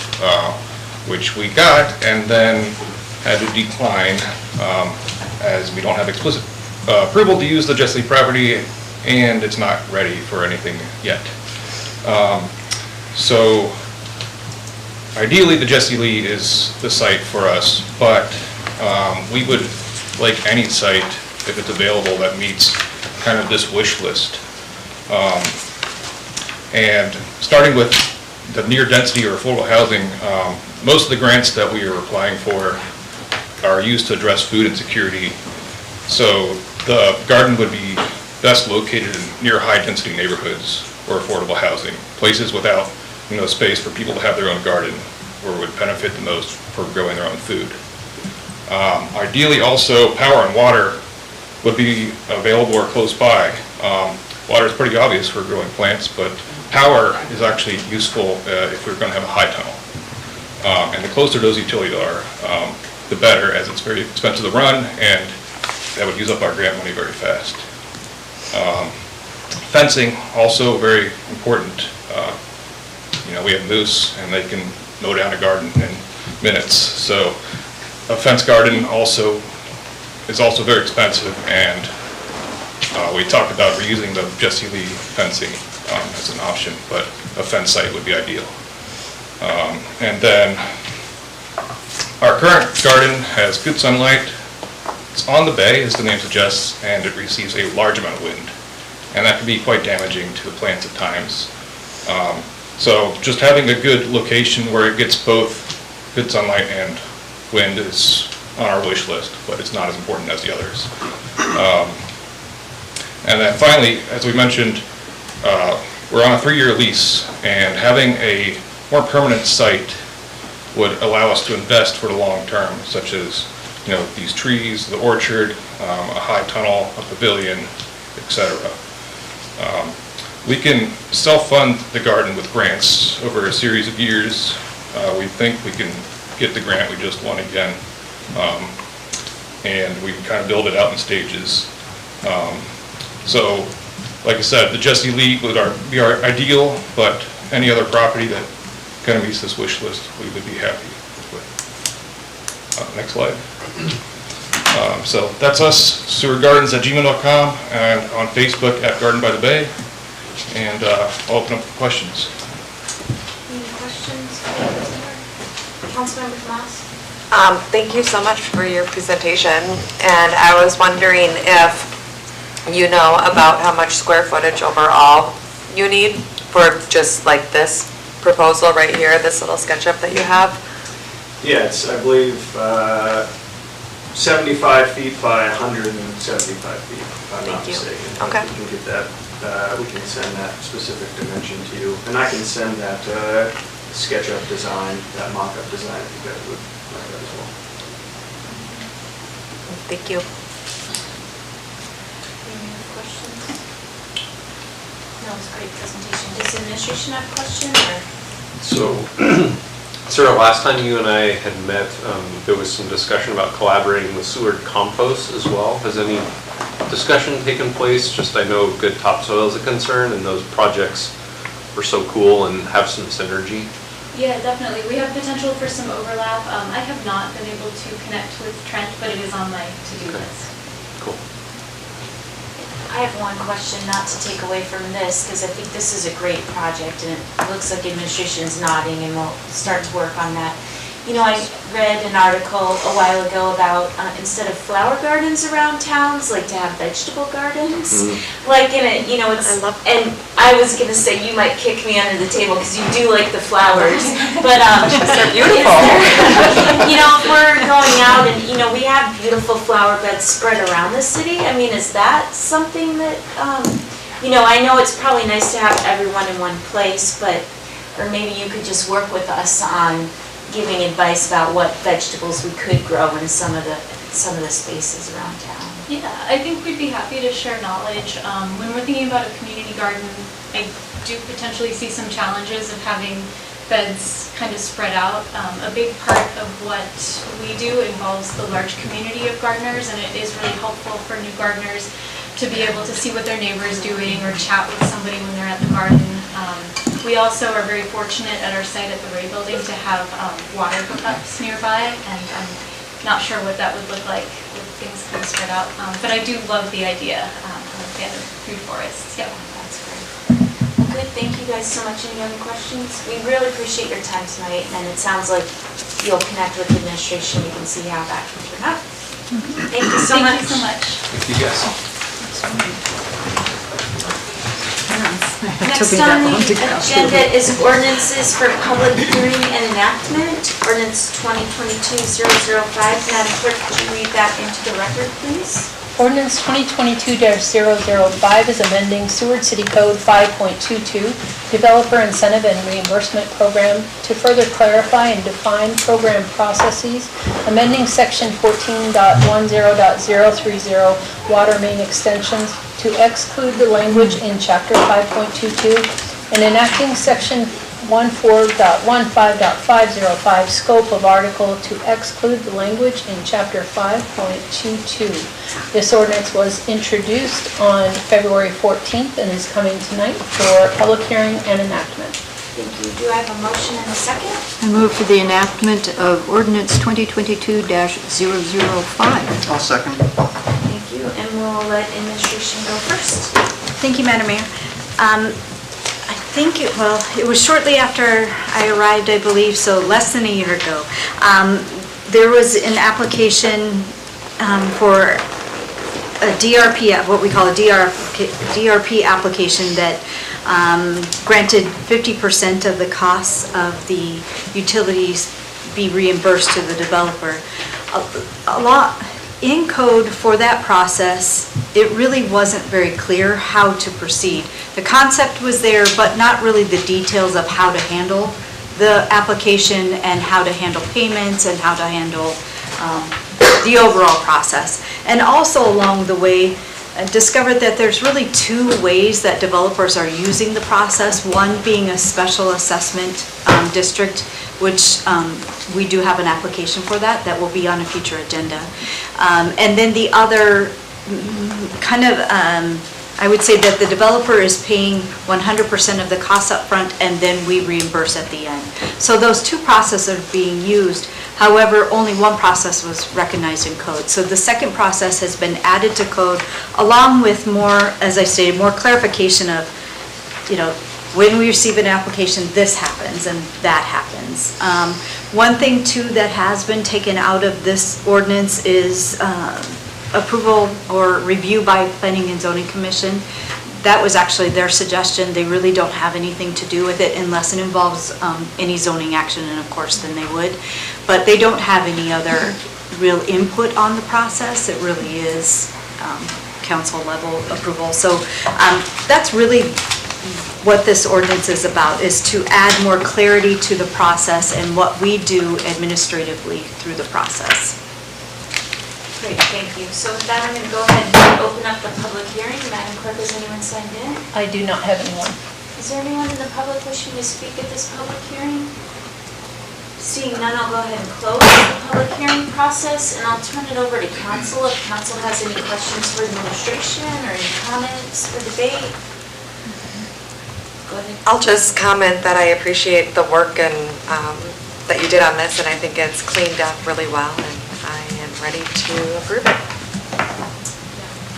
which we got, and then had to decline as we don't have explicit approval to use the Jesse Lee property, and it's not ready for anything yet. So ideally the Jesse Lee is the site for us, but we would like any site, if it's available, that meets kind of this wish list. And starting with the near density or affordable housing, most of the grants that we are applying for are used to address food insecurity. So the garden would be best located in near high density neighborhoods or affordable housing, places without space for people to have their own garden, or would benefit the most for growing their own food. Ideally also, power and water would be available or close by. Water is pretty obvious for growing plants, but power is actually useful if we're going to have a high tunnel. And the closer those utilities are, the better, as it's very expensive to run, and that would use up our grant money very fast. Fencing, also very important. We have moose, and they can mow down a garden in minutes. So a fence garden is also very expensive, and we talked about reusing the Jesse Lee fencing as an option, but a fence site would be ideal. And then our current garden has good sunlight. It's on the bay, as the name suggests, and it receives a large amount of wind. And that can be quite damaging to the plants at times. So just having a good location where it gets both good sunlight and wind is on our wish list, but it's not as important as the others. And then finally, as we mentioned, we're on a 3-year lease, and having a more permanent site would allow us to invest for the long term, such as these trees, the orchard, a high tunnel, a pavilion, etc. We can self-fund the garden with grants over a series of years. We think we can get the grant we just won again. And we can kind of build it out in stages. So, like I said, the Jesse Lee would be our ideal, but any other property that kind of meets this wish list, we would be happy with. Next slide. So that's us, sewardgardens@gmail.com, and on Facebook @Garden by the Bay. And I'll open up for questions. Any questions? Councilmember Moss? Thank you so much for your presentation, and I was wondering if you know about how much square footage overall you need for just like this proposal right here, this little SketchUp that you have? Yeah, it's, I believe, 75 feet by 175 feet, if I'm not Thank you. mistaken. Okay. We can get that, we can send that specific dimension to you, and I can send that SketchUp design, that mock-up design, if you guys would like that as well. Thank you. Any other questions? No, it's a great presentation. Does the administration have questions or? So, Sarah, last time you and I had met, there was some discussion about collaborating with Seward Compost as well. Has any discussion taken place? Just I know good topsoil is a concern, and those projects are so cool and have some synergy. Yeah, definitely. We have potential for some overlap. I have not been able to connect with Trent, but it is on my to-do list. Cool. I have one question, not to take away from this, because I think this is a great project, and it looks like administration's nodding, and we'll start to work on that. You know, I read an article a while ago about instead of flower gardens around towns, like to have vegetable gardens. Like in a, you know, it's, and I was gonna say you might kick me under the table because you do like the flowers, but They're beautiful. you know, if we're going out and, you know, we have beautiful flower beds spread around the city, I mean, is that something that, you know, I know it's probably nice to have everyone in one place, but, or maybe you could just work with us on giving advice about what vegetables we could grow in some of the spaces around town. Yeah, I think we'd be happy to share knowledge. When we're thinking about a community garden, I do potentially see some challenges of having beds kind of spread out. A big part of what we do involves the large community of gardeners, and it is really helpful for new gardeners to be able to see what their neighbor is doing or chat with somebody when they're at the garden. We also are very fortunate at our site at the Ray Building to have water hookups nearby, and I'm not sure what that would look like with things kind of spread out. But I do love the idea of food forests. Yeah, that's great. Well, good. Thank you guys so much. Any other questions? We really appreciate your time tonight, and it sounds like you'll connect with the administration. You can see how that can turn out. Thank you so much. Thank you so much. Thank you guys. Next on the agenda is ordinances for public hearing and enactment. Ordinance 2022-005. Madam Clerk, could you read that into the record, please? Ordinance 2022-005 is amending Seward City Code 5.22, Developer Incentive and Reimbursement Program, to further clarify and define program processes, amending Section 14.10.030, water main extensions, to exclude the language in Chapter 5.22, and enacting Section 14.15.505, scope of article, to exclude the language in Chapter 5.22. This ordinance was introduced on February 14th and is coming tonight for public hearing and enactment. Thank you. Do I have a motion and a second? I move for the enactment of ordinance 2022-005. I'll second. Thank you, and we'll let administration go first. Thank you, Madam Mayor. I think it was shortly after I arrived, I believe, so less than a year ago. There was an application for a DRP, what we call a DRP application that granted 50% of the costs of the utilities be reimbursed to the developer. A lot in code for that process, it really wasn't very clear how to proceed. The concept was there, but not really the details of how to handle the application and how to handle payments and how to handle the overall process. And also along the way, discovered that there's really two ways that developers are using the process. One being a special assessment district, which we do have an application for that will be on a future agenda. And then the other kind of, I would say that the developer is paying 100% of the costs up front, and then we reimburse at the end. So those two processes are being used. However, only one process was recognized in code. So the second process has been added to code, along with more, as I stated, more clarification of, when we receive an application, this happens and that happens. One thing too that has been taken out of this ordinance is approval or review by Planning and Zoning Commission. That was actually their suggestion. They really don't have anything to do with it unless it involves any zoning action, and of course then they would. But they don't have any other real input on the process. It really is council level approval. So that's really what this ordinance is about, is to add more clarity to the process and what we do administratively through the process. Great, thank you. So with that, I'm going to go ahead and open up the public hearing. Madam Clerk, has anyone signed in? I do not have anyone. Is there anyone in the public wishing to speak at this public hearing? Seeing none, I'll go ahead and close the public hearing process, and I'll turn it over to council if council has any questions for administration or any comments for debate. Go ahead. I'll just comment that I appreciate the work and that you did on this, and I think it's cleaned up really well, and I am ready to approve it.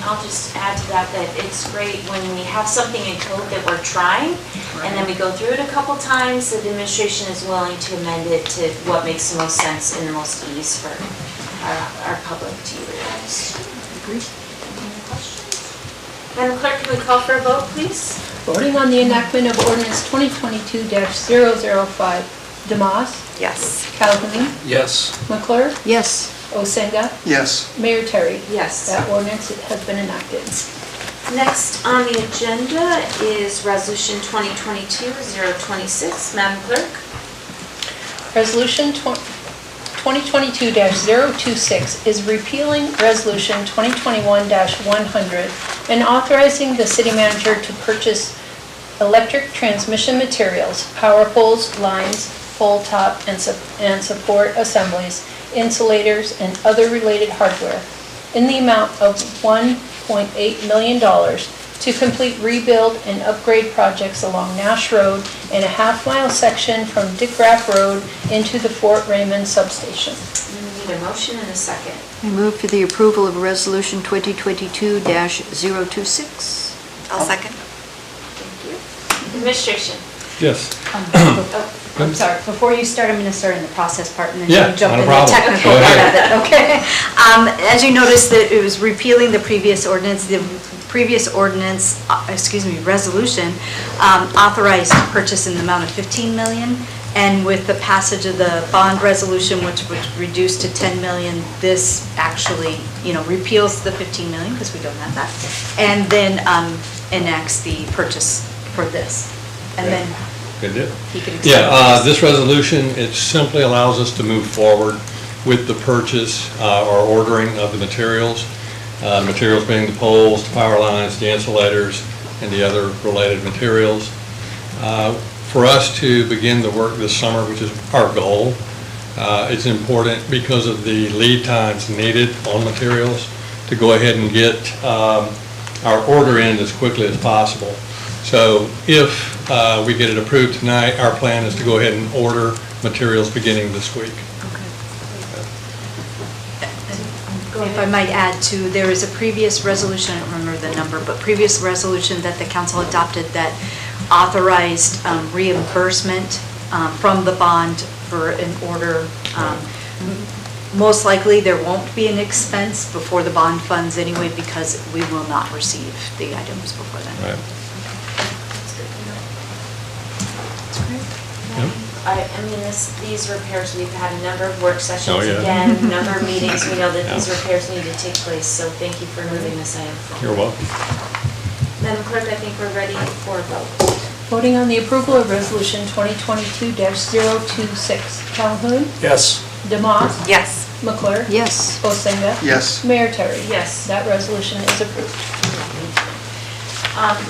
I'll just add to that it's great when we have something in code that we're trying, and then we go through it a couple times, the administration is willing to amend it to what makes the most sense and the most ease for our public to utilize. Any questions? Madam Clerk, can we call for a vote, please? Voting on the enactment of ordinance 2022-005. Demas? Yes. Calhoun? Yes. McClure? Yes. Osenga? Yes. Mayor Terry? Yes. That ordinance has been enacted. Next on the agenda is Resolution 2022-026. Madam Clerk? Resolution 2022-026 is repealing Resolution 2021-100 and authorizing the city manager to purchase electric transmission materials, power poles, lines, pole top, and support assemblies, insulators, and other related hardware in the amount of $1.8 million to complete rebuild and upgrade projects along Nash Road and a half-mile section from Dick Graff Road into the Fort Raymond substation. We need a motion and a second. I move for the approval of Resolution 2022-026. I'll second. Thank you. Administration? Yes. I'm sorry, before you start, I'm going to start in the process part and then Yeah, you jump not a in the problem. technical Go part ahead. of it, okay? As you noticed, that it was repealing the previous ordinance. The previous ordinance, resolution authorized purchase in the amount of $15 million. And with the passage of the bond resolution, which was reduced to $10 million, this actually, repeals the $15 million, because we don't have that, and then enacts the purchase for this. And then Good deal. he can explain. Yeah, this resolution, it simply allows us to move forward with the purchase or ordering of the materials. Materials being the poles, the power lines, the insulators, and the other related materials. For us to begin the work this summer, which is our goal, it's important because of the lead times needed on materials to go ahead and get our order in as quickly as possible. So if we get it approved tonight, our plan is to go ahead and order materials beginning this week. If I might add too, there is a previous resolution, I don't remember the number, but previous resolution that the council adopted that authorized reimbursement from the bond for an order. Most likely, there won't be an expense before the bond funds anyway, because we will not receive the items before then. Right. These repairs, we've had a number of work sessions Oh, yeah. again, a number of meetings. We know that Yeah. these repairs need to take place, so thank you for moving this item forward. You're welcome. Madam Clerk, I think we're ready for a vote. Voting on the approval of Resolution 2022-026. Calhoun? Yes. Demas? Yes. McClure? Yes. Osenga? Yes. Mayor Terry? Yes. That resolution is approved.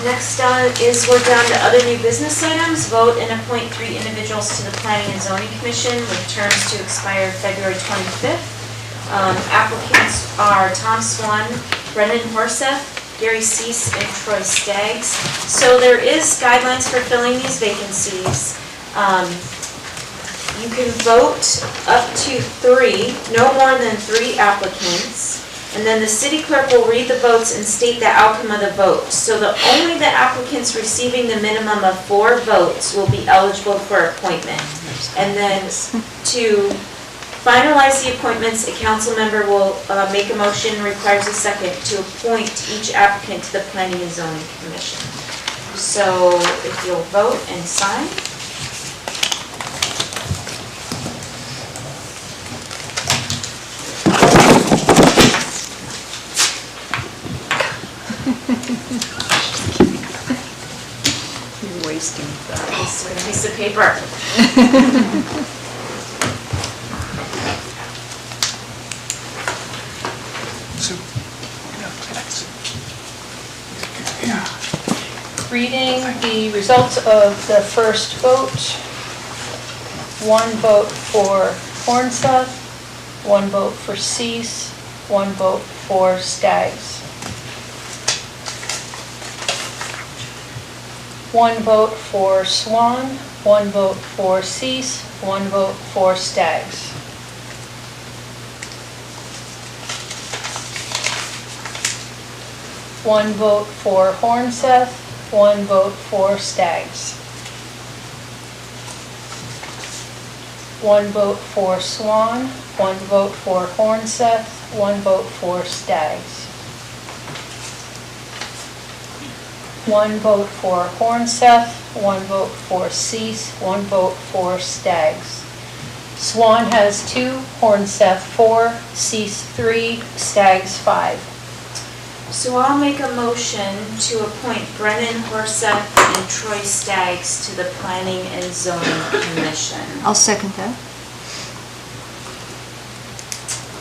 Next is we're down to other new business items. Vote and appoint 3 individuals to the Planning and Zoning Commission with terms to expire February 25th. Applicants are Tom Swan, Brendan Hornseth, Gary Cease, and Troy Staggs. So there is guidelines for filling these vacancies. You can vote up to 3, no more than 3 applicants. And then the city clerk will read the votes and state the outcome of the vote. So only the applicants receiving the minimum of 4 votes will be eligible for appointment. And then to finalize the appointments, a council member will make a motion, requires a second, to appoint each applicant to the Planning and Zoning Commission. So if you'll vote and sign. You're wasting that. Just a piece of paper. Reading the results of the first vote. 1 vote for Hornseth, 1 vote for Cease, 1 vote for Staggs. 1 vote for Swan, 1 vote for Cease, 1 vote for Staggs. One vote for Hornseth, 1 vote for Staggs. 1 vote for Swan, 1 vote for Hornseth, 1 vote for Staggs. 1 vote for Hornseth, 1 vote for Cease, 1 vote for Staggs. Swan has 2, Hornseth 4, Cease 3, Staggs 5. So I'll make a motion to appoint Brennan Hornseth and Troy Staggs to the Planning and Zoning Commission. I'll second that.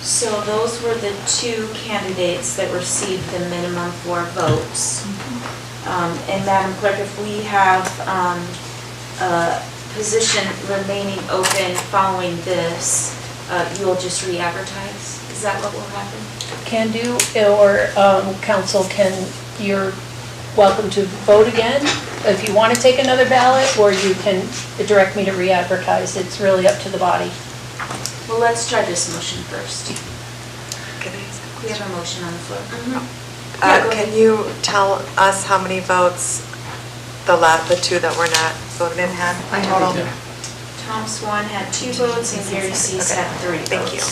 So those were the 2 candidates that received the minimum 4 votes. And Madam Clerk, if we have a position remaining open following this, you'll just re-advertise? Is that what will happen? Can do, or council you're welcome to vote again if you want to take another ballot, or you can direct me to re-advertise. It's really up to the body. Well, let's try this motion first. We have a motion on the floor. Can you tell us how many votes the 2 that were not voted in had total? Tom Swan had 2 votes and Gary Cease had 3 votes. Thank you.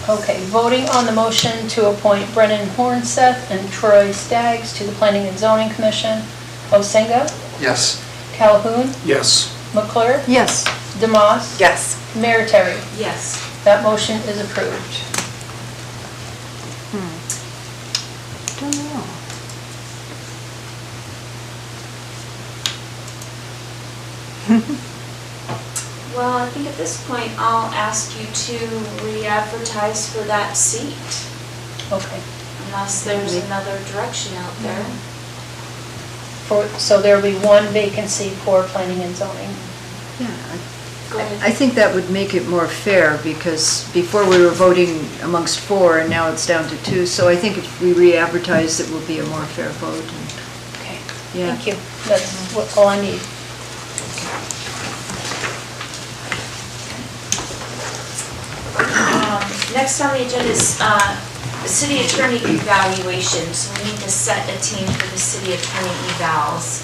Okay, voting on the motion to appoint Brennan Hornseth and Troy Staggs to the Planning and Zoning Commission. Osenga? Yes. Calhoun? Yes. McClure? Yes. DeMoss? Yes. Mayor Terry? Yes. That motion is approved. Don't know. Well, I think at this point, I'll ask you to re-advertise for that seat. Okay. Unless there's another direction out there. So there'll be 1 vacancy for planning and zoning. Yeah, Go ahead. I think that would make it more fair, because before we were voting amongst 4 and now it's down to 2. So I think if we re-advertise, it will be a more fair vote. Okay. Yeah. Thank you. That's all I need. Next on the agenda is the city attorney evaluation. So we need to set a team for the city attorney evals.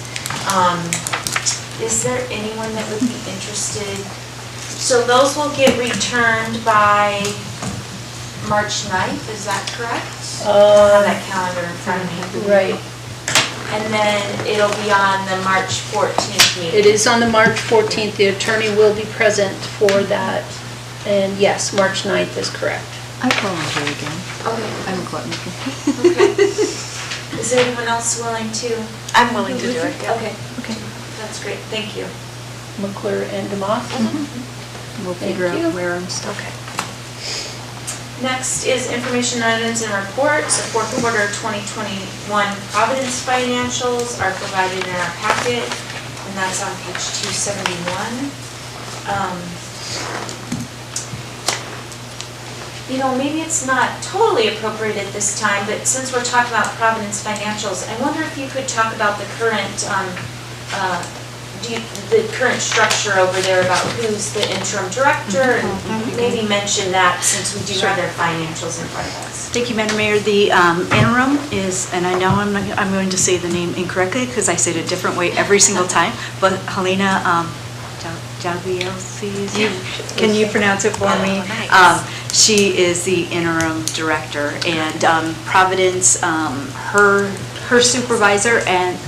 Is there anyone that would be interested? So those will get returned by March 9th, is that correct? I have that calendar in front of me. Right. And then it'll be on the March 14th meeting. It is on the March 14th. The attorney will be present for that. And yes, March 9th is correct. I volunteer again. Okay. I'm a glutton. Okay. Is anyone else willing to? I'm willing to do it. Yeah. Okay. Okay. That's great. Thank you. McClure and DeMoss. We'll figure out where I'm stuck. Okay. Next is information items and reports. The fourth quarter 2021 Providence financials are provided in our packet, and that's on page 271. You know, maybe it's not totally appropriate at this time, but since we're talking about Providence financials, I wonder if you could talk about the current, the current structure over there, about who's the interim director, and maybe mention that since we do have their financials in front of us. Thank you, Madam Mayor. The interim is, and I know I'm going to say the name incorrectly because I say it a different way every single time, but Helena Javielsi, can you pronounce it for me? Nice. She is the interim director, and Providence, her supervisor and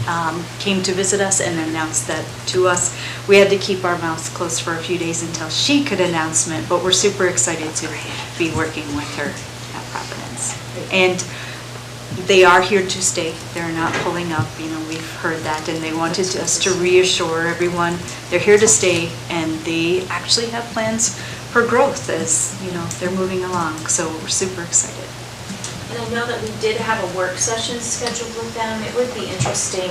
came to visit us and announced that to us. We had to keep our mouths closed for a few days until she could announcement, but we're super excited to be working with her at Providence. And they are here to stay. They're not pulling up, you know, we've heard that, and they wanted us to reassure everyone they're here to stay, and they actually have plans for growth as, you know, they're moving along. So we're super excited. And I know that we did have a work session scheduled with them. It would be interesting,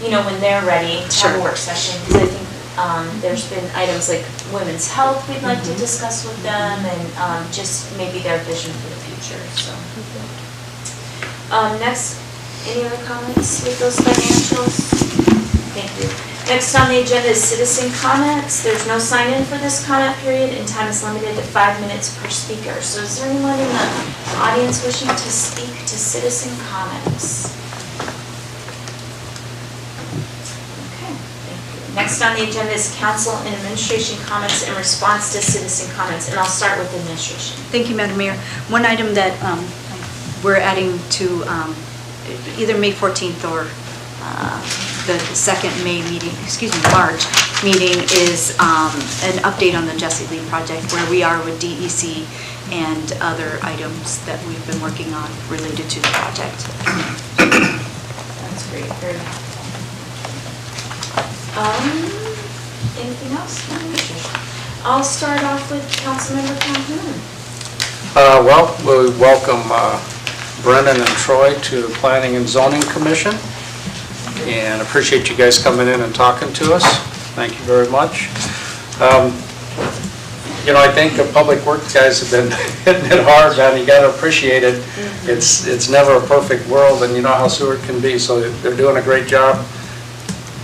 you know, when they're ready to have a work session, because I think there's been items like women's health we'd like to discuss with them, and just maybe their vision for the future, so. Next, any other comments with those financials? Thank you. Next on the agenda is citizen comments. There's no sign-in for this comment period, and time is limited to 5 minutes per speaker. So is there anyone in the audience wishing to speak to citizen comments? Okay, thank you. Next on the agenda is council and administration comments in response to citizen comments, and I'll start with administration. Thank you, Madam Mayor. One item that we're adding to either May 14th or the second March meeting is an update on the Jesse Lee project, where we are with DEC and other items that we've been working on related to the project. That's great, very helpful. Anything else? I'll start off with Councilmember Calhoun. Well, we welcome Brennan and Troy to the Planning and Zoning Commission, and appreciate you guys coming in and talking to us. Thank you very much. You know, I think the public works guys have been hitting it hard, man. You got to appreciate it. It's never a perfect world, and you know how Seward can be, so they're doing a great job.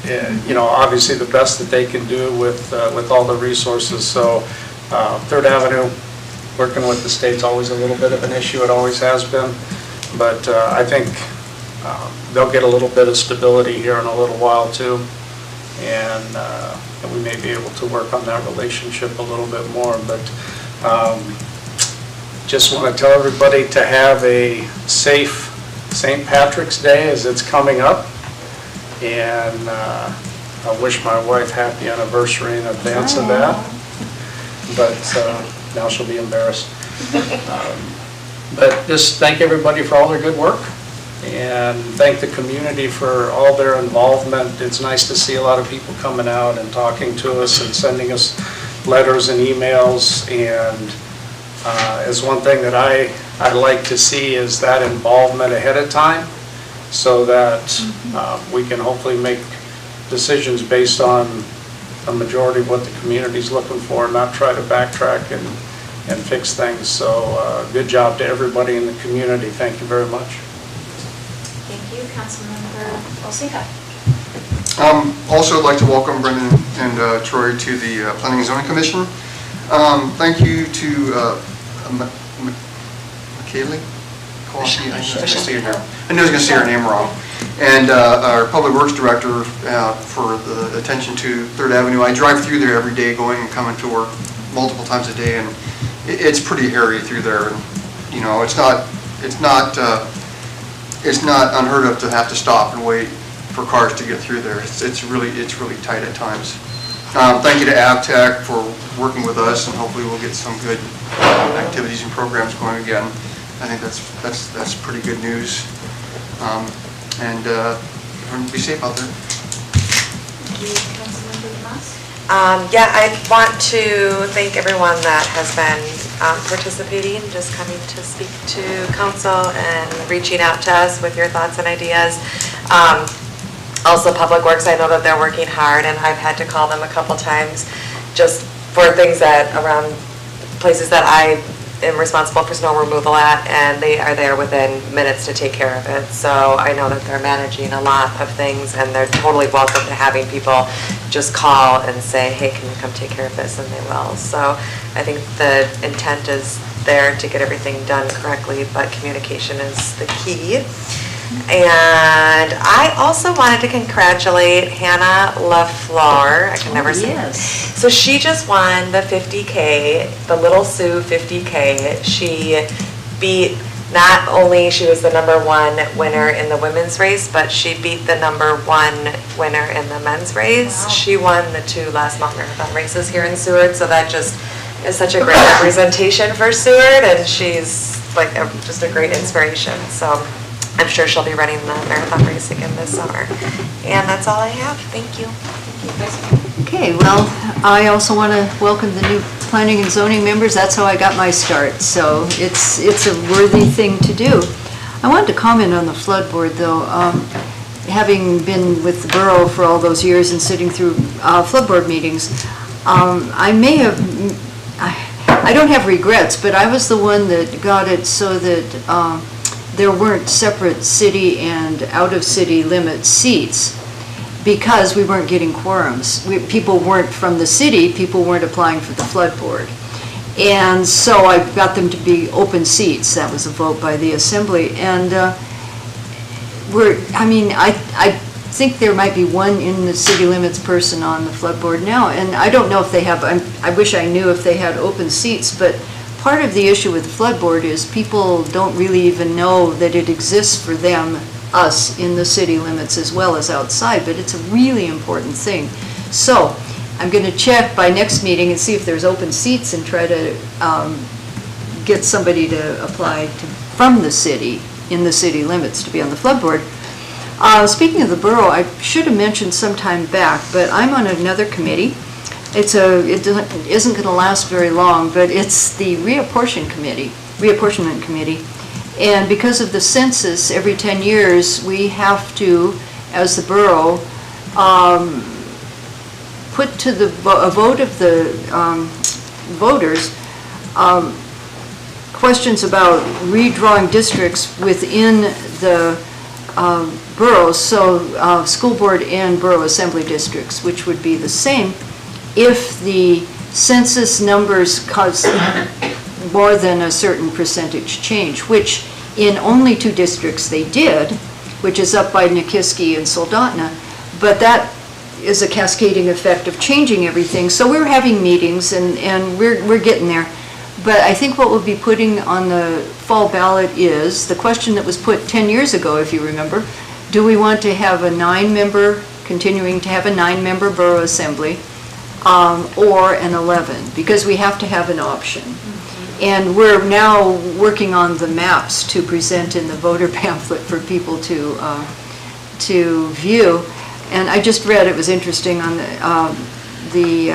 And, you know, obviously the best that they can do with all the resources. So Third Avenue, working with the state's always a little bit of an issue. It always has been. But I think they'll get a little bit of stability here in a little while too. And we may be able to work on that relationship a little bit more. But just want to tell everybody to have a safe St. Patrick's Day as it's coming up. And I wish my wife happy anniversary in advance of that. But now she'll be embarrassed. But just thank everybody for all their good work, and thank the community for all their involvement. It's nice to see a lot of people coming out and talking to us and sending us letters and emails. And as one thing that I like to see is that involvement ahead of time, so that we can hopefully make decisions based on a majority of what the community's looking for, and not try to backtrack and fix things. So good job to everybody in the community. Thank you very much. Thank you, Councilmember Olsika. Also, I'd like to welcome Brendan and Troy to the Planning and Zoning Commission. Thank you to McKaylee. I knew I was going to say her name wrong. And our Public Works Director for the attention to Third Avenue. I drive through there every day, going and coming to work multiple times a day, and it's pretty hairy through there. And you know, it's not unheard of to have to stop and wait for cars to get through there. It's really tight at times. Thank you to AvTech for working with us, and hopefully we'll get some good activities and programs going again. I think that's pretty good news. And everyone be safe out there. Thank you, Councilmember Mas. Yeah, I want to thank everyone that has been participating, just coming to speak to council and reaching out to us with your thoughts and ideas. Also, Public Works, I know that they're working hard, and I've had to call them a couple times just for things that around places that I am responsible for snow removal at, and they are there within minutes to take care of it. So I know that they're managing a lot of things, and they're totally welcome to having people just call and say, hey, can you come take care of this, and they will. So I think the intent is there to get everything done correctly, but communication is the key. And I also wanted to congratulate Hannah LaFleur. I can never say it. So she just won the 50K, the Little Sioux 50K. She beat, not only she was the #1 winner in the women's race, but she beat the #1 winner in the men's race. Wow. She won the 2 last mountain marathon races here in Seward, so that just is such a great representation for Seward, and she's like just a great inspiration. So I'm sure she'll be running the marathon race again this summer. And that's all I have. Thank you. Okay, well, I also want to welcome the new planning and zoning members. That's how I got my start, so it's a worthy thing to do. I wanted to comment on the flood board, though. Having been with the borough for all those years and sitting through flood board meetings, I may have, I don't have regrets, but I was the one that got it so that there weren't separate city and out-of-city limit seats because we weren't getting quorums. People weren't from the city, people weren't applying for the flood board. And so I got them to be open seats. That was a vote by the assembly. And I think there might be one in the city limits person on the flood board now. And I don't know if they have, I wish I knew if they had open seats, but part of the issue with the flood board is people don't really even know that it exists for them, us, in the city limits as well as outside, but it's a really important thing. So I'm going to check by next meeting and see if there's open seats and try to get somebody to apply from the city, in the city limits, to be on the flood board. Speaking of the borough, I should have mentioned some time back, but I'm on another committee. It isn't going to last very long, but it's the reapportionment committee. And because of the census, every 10 years, we have to, as the borough, put to a vote of the voters questions about redrawing districts within the boroughs, so school board and borough assembly districts, which would be the same if the census numbers cause more than a certain percentage change, which in only 2 districts they did, which is up by Nikiski and Soldotna, but that is a cascading effect of changing everything. So we're having meetings and we're getting there. But I think what we'll be putting on the fall ballot is the question that was put 10 years ago, if you remember. Do we want to have continuing to have a 9-member borough assembly, or an 11? Because we have to have an option. And we're now working on the maps to present in the voter pamphlet for people to view. And I just read, it was interesting, on the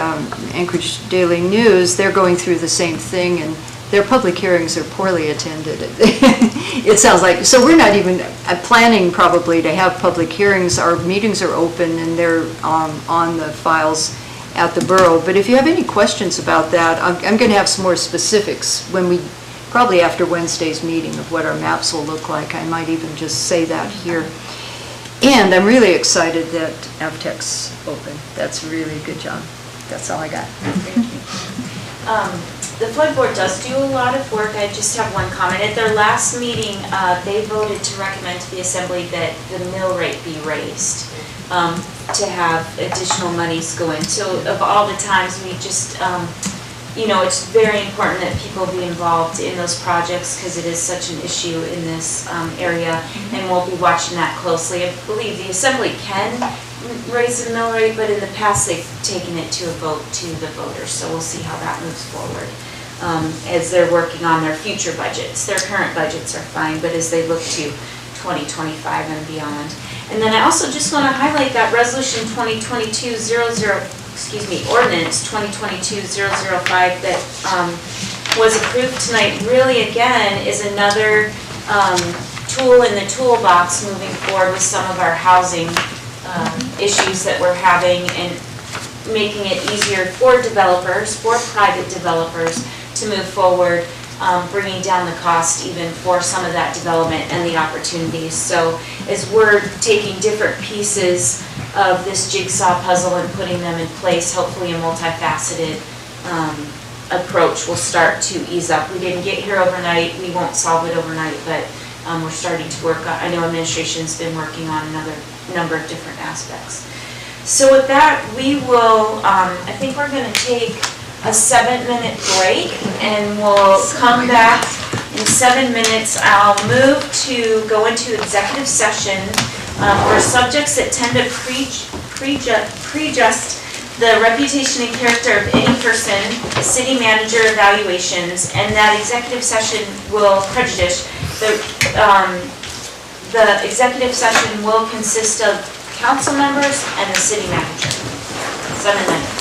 Anchorage Daily News, they're going through the same thing, and their public hearings are poorly attended. It sounds like, so we're not even planning probably to have public hearings. Our meetings are open and they're on the files at the borough. But if you have any questions about that, I'm going to have some more specifics when we, probably after Wednesday's meeting, of what our maps will look like. I might even just say that here. And I'm really excited that Avtech's open. That's really a good job. That's all I got. Thank you. The flood board does do a lot of work. I just have one comment. At their last meeting, they voted to recommend to the assembly that the mill rate be raised to have additional monies go in. So of all the times we just, it's very important that people be involved in those projects because it is such an issue in this area, and we'll be watching that closely. I believe the assembly can raise the mill rate, but in the past they've taken it to a vote to the voters, so we'll see how that moves forward as they're working on their future budgets. Their current budgets are fine, but as they look to 2025 and beyond. And then I also just want to highlight that resolution ordinance 2022-005 that was approved tonight really, again, is another tool in the toolbox moving forward with some of our housing issues that we're having, and making it easier for developers, for private developers, to move forward, bringing down the cost even for some of that development and the opportunities. So as we're taking different pieces of this jigsaw puzzle and putting them in place, hopefully a multifaceted approach will start to ease up. We didn't get here overnight, we won't solve it overnight, but we're starting to work on, I know administration's been working on another number of different aspects. So with that, we will, I think we're gonna take a 7-minute break, and we'll come back in 7 minutes. I'll move to go into executive session for subjects that tend to prejudge the reputation and character of any person, city manager evaluations, and that executive session will prejudice. The executive session will consist of council members and the city manager. 7 minutes.